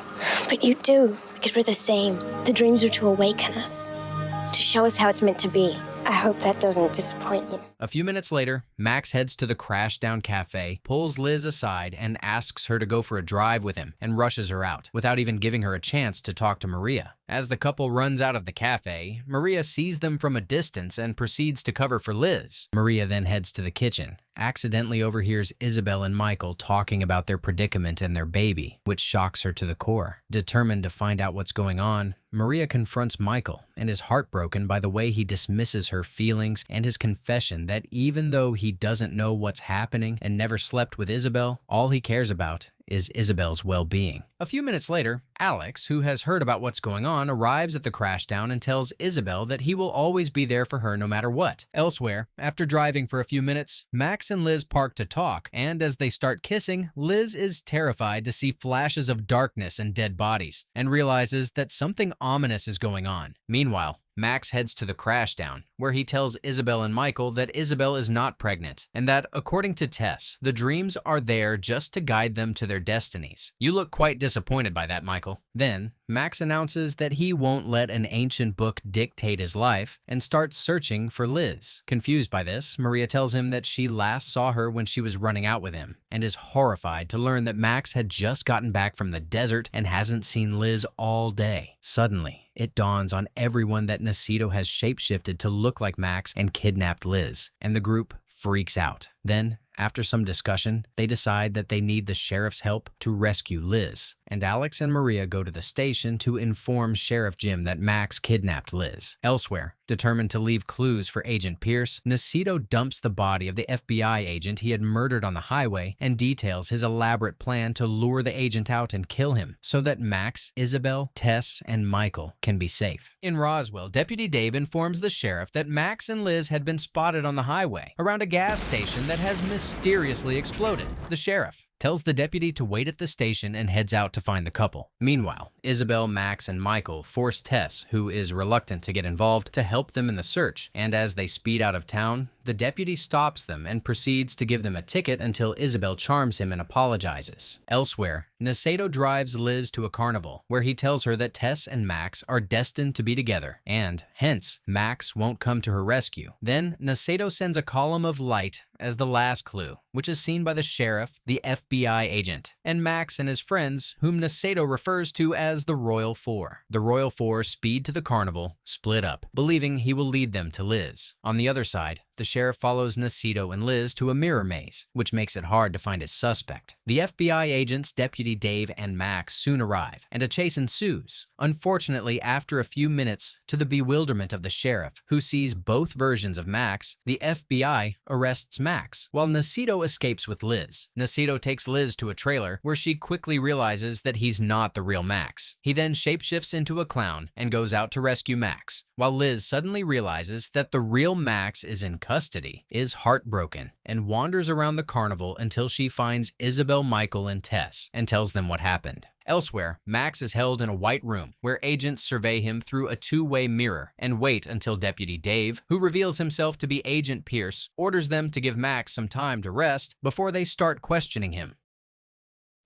But you do, because we're the same. The dreams are to awaken us, to show us how it's meant to be. I hope that doesn't disappoint you. A few minutes later, Max heads to the Crashdown Cafe, pulls Liz aside, and asks her to go for a drive with him, and rushes her out, without even giving her a chance to talk to Maria. As the couple runs out of the cafe, Maria sees them from a distance and proceeds to cover for Liz. Maria then heads to the kitchen, accidentally overhears Isabel and Michael talking about their predicament and their baby, which shocks her to the core. Determined to find out what's going on, Maria confronts Michael and is heartbroken by the way he dismisses her feelings and his confession that even though he doesn't know what's happening and never slept with Isabel, all he cares about is Isabel's well-being. A few minutes later, Alex, who has heard about what's going on, arrives at the Crashdown and tells Isabel that he will always be there for her no matter what. Elsewhere, after driving for a few minutes, Max and Liz park to talk, and as they start kissing, Liz is terrified to see flashes of darkness and dead bodies, and realizes that something ominous is going on. Meanwhile, Max heads to the Crashdown, where he tells Isabel and Michael that Isabel is not pregnant, and that, according to Tess, the dreams are there just to guide them to their destinies. You look quite disappointed by that, Michael. Then, Max announces that he won't let an ancient book dictate his life and starts searching for Liz. Confused by this, Maria tells him that she last saw her when she was running out with him, and is horrified to learn that Max had just gotten back from the desert and hasn't seen Liz all day. Suddenly, it dawns on everyone that Nacito has shapeshifted to look like Max and kidnapped Liz, and the group freaks out. Then, after some discussion, they decide that they need the sheriff's help to rescue Liz, and Alex and Maria go to the station to inform Sheriff Jim that Max kidnapped Liz. Elsewhere, Determined to leave clues for Agent Pierce, Nacito dumps the body of the FBI agent he had murdered on the highway and details his elaborate plan to lure the agent out and kill him so that Max, Isabel, Tess, and Michael can be safe. In Roswell, Deputy Dave informs the sheriff that Max and Liz had been spotted on the highway around a gas station that has mysteriously exploded. The sheriff tells the deputy to wait at the station and heads out to find the couple. Meanwhile, Isabel, Max, and Michael force Tess, who is reluctant to get involved, to help them in the search, and as they speed out of town, the deputy stops them and proceeds to give them a ticket until Isabel charms him and apologizes. Elsewhere, Nacito drives Liz to a carnival, where he tells her that Tess and Max are destined to be together, and, hence, Max won't come to her rescue. Then, Nacito sends a column of light as the last clue, which is seen by the sheriff, the FBI agent, and Max and his friends, whom Nacito refers to as the Royal Four. The Royal Four speed to the carnival, split up, believing he will lead them to Liz. On the other side, the sheriff follows Nacito and Liz to a mirror maze, which makes it hard to find his suspect. The FBI agents, Deputy Dave and Max, soon arrive, and a chase ensues. Unfortunately, after a few minutes, to the bewilderment of the sheriff, who sees both versions of Max, the FBI arrests Max, while Nacito escapes with Liz. Nacito takes Liz to a trailer, where she quickly realizes that he's not the real Max. He then shapeshifts into a clown and goes out to rescue Max, while Liz suddenly realizes that the real Max is in custody, is heartbroken, and wanders around the carnival until she finds Isabel, Michael, and Tess, and tells them what happened. Elsewhere, Max is held in a white room, where agents survey him through a two-way mirror and wait until Deputy Dave, who reveals himself to be Agent Pierce, orders them to give Max some time to rest before they start questioning him.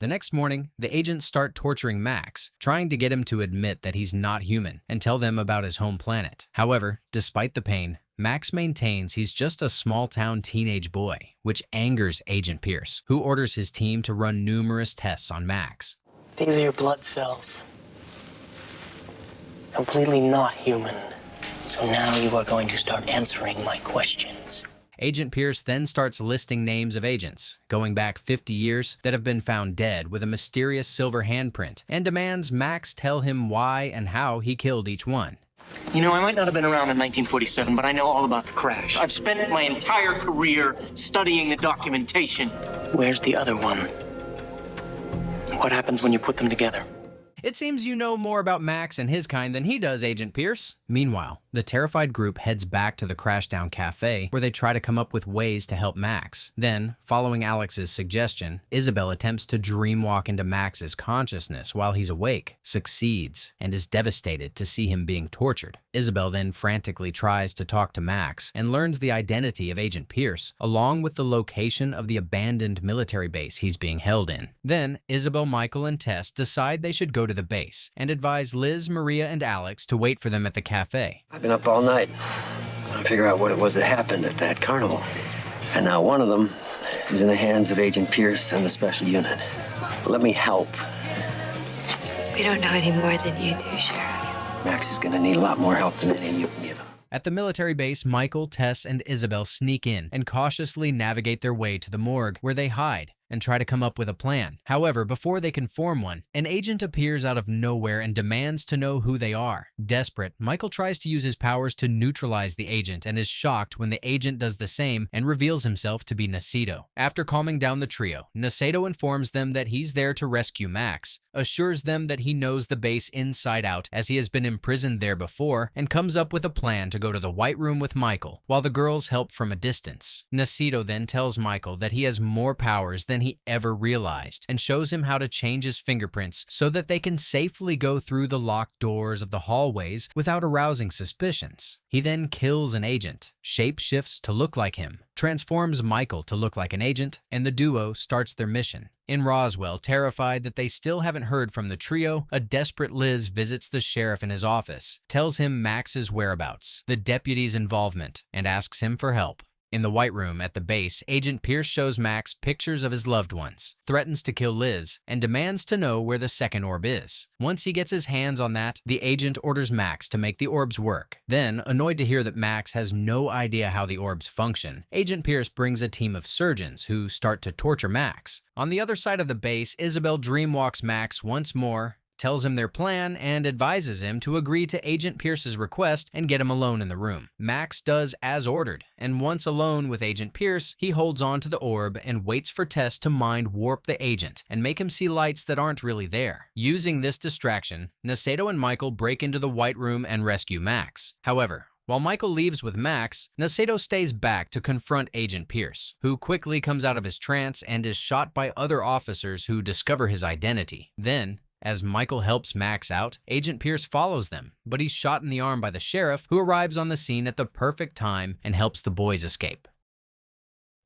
The next morning, the agents start torturing Max, trying to get him to admit that he's not human and tell them about his home planet. However, despite the pain, Max maintains he's just a small-town teenage boy, which angers Agent Pierce, who orders his team to run numerous tests on Max. These are your blood cells. Completely not human. So now you are going to start answering my questions. Agent Pierce then starts listing names of agents, going back 50 years, that have been found dead with a mysterious silver handprint, and demands Max tell him why and how he killed each one. You know, I might not have been around in 1947, but I know all about the crash. I've spent my entire career studying the documentation. Where's the other one? What happens when you put them together? It seems you know more about Max and his kind than he does, Agent Pierce. Meanwhile, the terrified group heads back to the Crashdown Cafe, where they try to come up with ways to help Max. Then, following Alex's suggestion, Isabel attempts to dreamwalk into Max's consciousness while he's awake, succeeds, and is devastated to see him being tortured. Isabel then frantically tries to talk to Max and learns the identity of Agent Pierce, along with the location of the abandoned military base he's being held in. Then, Isabel, Michael, and Tess decide they should go to the base and advise Liz, Maria, and Alex to wait for them at the cafe. I've been up all night trying to figure out what it was that happened at that carnival. And now one of them is in the hands of Agent Pierce and the special unit. Let me help. We don't know any more than you do, Sheriff. Max is going to need a lot more help than any of you can give him. At the military base, Michael, Tess, and Isabel sneak in and cautiously navigate their way to the morgue, where they hide and try to come up with a plan. However, before they can form one, an agent appears out of nowhere and demands to know who they are. Desperate, Michael tries to use his powers to neutralize the agent and is shocked when the agent does the same and reveals himself to be Nacito. After calming down the trio, Nacito informs them that he's there to rescue Max, assures them that he knows the base inside out as he has been imprisoned there before, and comes up with a plan to go to the White Room with Michael, while the girls help from a distance. Nacito then tells Michael that he has more powers than he ever realized, and shows him how to change his fingerprints so that they can safely go through the locked doors of the hallways without arousing suspicions. He then kills an agent, shapeshifts to look like him, transforms Michael to look like an agent, and the duo starts their mission. In Roswell, terrified that they still haven't heard from the trio, a desperate Liz visits the sheriff in his office, tells him Max's whereabouts, the deputy's involvement, and asks him for help. In the White Room at the base, Agent Pierce shows Max pictures of his loved ones, threatens to kill Liz, and demands to know where the second orb is. Once he gets his hands on that, the agent orders Max to make the orbs work. Then, annoyed to hear that Max has no idea how the orbs function, Agent Pierce brings a team of surgeons who start to torture Max. On the other side of the base, Isabel dreamwalks Max once more tells him their plan and advises him to agree to Agent Pierce's request and get him alone in the room. Max does as ordered, and once alone with Agent Pierce, he holds on to the orb and waits for Tess to mind warp the agent and make him see lights that aren't really there. Using this distraction, Naceto and Michael break into the White Room and rescue Max. However, while Michael leaves with Max, Naceto stays back to confront Agent Pierce, who quickly comes out of his trance and is shot by other officers who discover his identity. Then, as Michael helps Max out, Agent Pierce follows them, but he's shot in the arm by the sheriff, who arrives on the scene at the perfect time and helps the boys escape.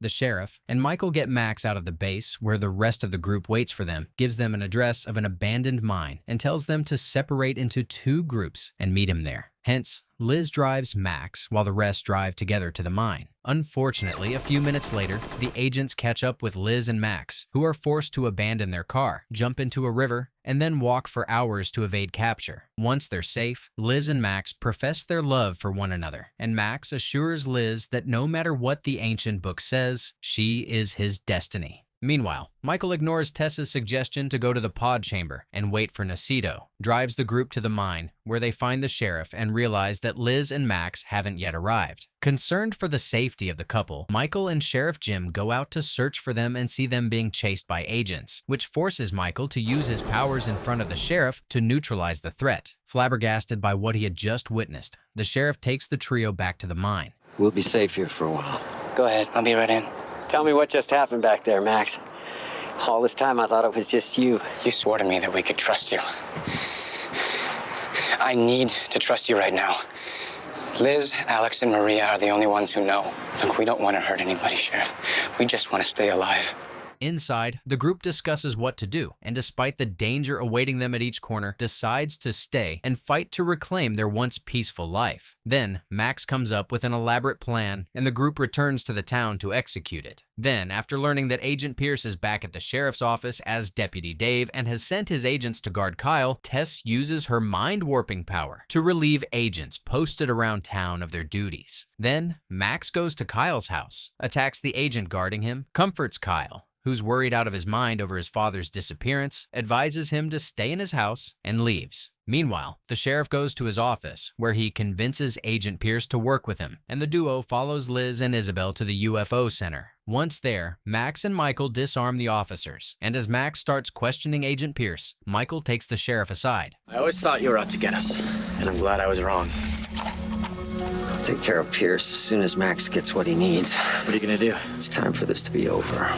The sheriff and Michael get Max out of the base, where the rest of the group waits for them, gives them an address of an abandoned mine, and tells them to separate into 2 groups and meet him there. Hence, Liz drives Max while the rest drive together to the mine. Unfortunately, a few minutes later, the agents catch up with Liz and Max, who are forced to abandon their car, jump into a river, and then walk for hours to evade capture. Once they're safe, Liz and Max profess their love for one another, and Max assures Liz that no matter what the ancient book says, she is his destiny. Meanwhile, Michael ignores Tess's suggestion to go to the pod chamber and wait for Naceto, drives the group to the mine, where they find the sheriff and realize that Liz and Max haven't yet arrived. Concerned for the safety of the couple, Michael and Sheriff Jim go out to search for them and see them being chased by agents, which forces Michael to use his powers in front of the sheriff to neutralize the threat. Flabbergasted by what he had just witnessed, the sheriff takes the trio back to the mine. We'll be safe here for a while. Go ahead, I'll be right in. Tell me what just happened back there, Max. All this time I thought it was just you. You swore to me that we could trust you. I need to trust you right now. Liz, Alex, and Maria are the only ones who know. Look, we don't want to hurt anybody, Sheriff. We just want to stay alive. Inside, the group discusses what to do, and despite the danger awaiting them at each corner, decides to stay and fight to reclaim their once peaceful life. Then, Max comes up with an elaborate plan, and the group returns to the town to execute it. Then, after learning that Agent Pierce is back at the sheriff's office as Deputy Dave and has sent his agents to guard Kyle, Tess uses her mind-warping power to relieve agents posted around town of their duties. Then, Max goes to Kyle's house, attacks the agent guarding him, comforts Kyle, who's worried out of his mind over his father's disappearance, advises him to stay in his house, and leaves. Meanwhile, the sheriff goes to his office, where he convinces Agent Pierce to work with him, and the duo follows Liz and Isabel to the UFO Center. Once there, Max and Michael disarm the officers, and as Max starts questioning Agent Pierce, Michael takes the sheriff aside. I always thought you were out to get us, and I'm glad I was wrong. I'll take care of Pierce as soon as Max gets what he needs. What are you gonna do? It's time for this to be over.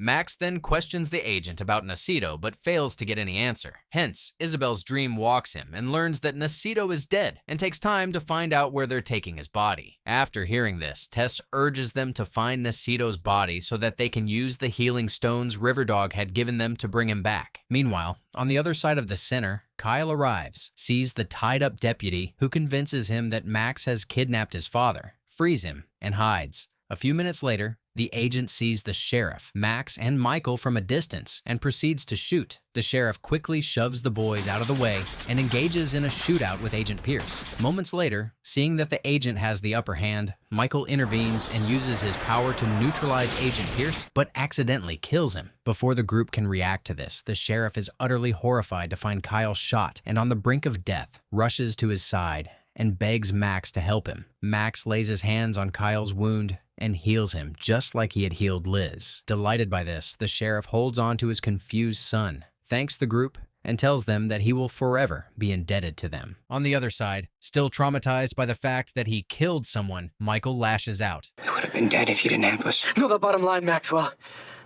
Max then questions the agent about Naceto, but fails to get any answer. Hence, Isabel's dream walks him and learns that Naceto is dead and takes time to find out where they're taking his body. After hearing this, Tess urges them to find Naceto's body so that they can use the healing stones Riverdog had given them to bring him back. Meanwhile, on the other side of the center, Kyle arrives, sees the tied-up deputy who convinces him that Max has kidnapped his father, frees him, and hides. A few minutes later, the agent sees the sheriff, Max, and Michael from a distance and proceeds to shoot. The sheriff quickly shoves the boys out of the way and engages in a shootout with Agent Pierce. Moments later, seeing that the agent has the upper hand, Michael intervenes and uses his power to neutralize Agent Pierce, but accidentally kills him. Before the group can react to this, the sheriff is utterly horrified to find Kyle shot and on the brink of death, rushes to his side and begs Max to help him. Max lays his hands on Kyle's wound and heals him just like he had healed Liz. Delighted by this, the sheriff holds on to his confused son, thanks the group, and tells them that he will forever be indebted to them. On the other side, still traumatized by the fact that he killed someone, Michael lashes out. I would have been dead if you didn't help us. No, the bottom line, Maxwell.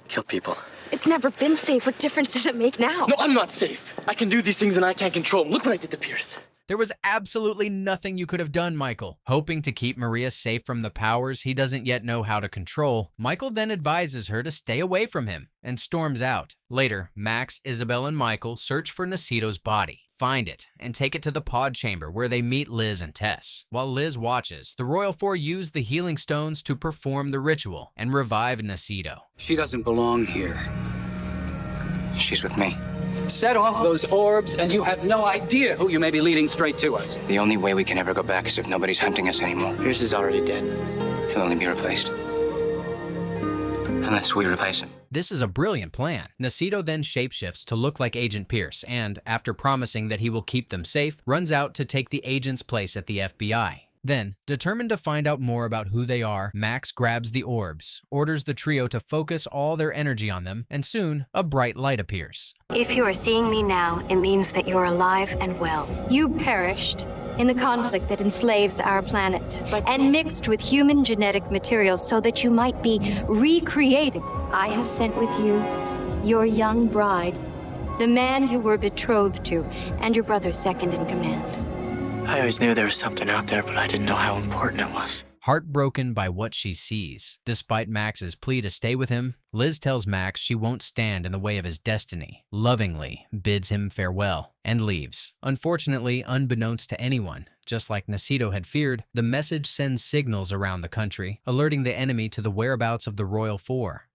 Kill people. It's never been safe. What difference does it make now? No, I'm not safe. I can do these things and I can't control them. Look what I did to Pierce. There was absolutely nothing you could have done, Michael. Hoping to keep Maria safe from the powers he doesn't yet know how to control, Michael then advises her to stay away from him and storms out. Later, Max, Isabel, and Michael search for Naceto's body, find it, and take it to the pod chamber where they meet Liz and Tess. While Liz watches, the Royal Four use the healing stones to perform the ritual and revive Naceto. She doesn't belong here. She's with me. Set off those orbs, and you have no idea who you may be leading straight to us. The only way we can ever go back is if nobody's hunting us anymore. Pierce is already dead. He'll only be replaced. Unless we replace him. This is a brilliant plan. Nacito then shapeshifts to look like Agent Pierce and, after promising that he will keep them safe, runs out to take the agent's place at the FBI. Then, determined to find out more about who they are, Max grabs the orbs, orders the trio to focus all their energy on them, and soon, a bright light appears. If you are seeing me now, it means that you're alive and well. You perished in the conflict that enslaves our planet and mixed with human genetic materials so that you might be recreated. I have sent with you your young bride, the man you were betrothed to, and your brother's second in command. I always knew there was something out there, but I didn't know how important it was. Heartbroken by what she sees, despite Max's plea to stay with him, Liz tells Max she won't stand in the way of his destiny, lovingly bids him farewell, and leaves. Unfortunately, unbeknownst to anyone, just like Nacito had feared, the message sends signals around the country, alerting the enemy to the whereabouts of the Royal Four.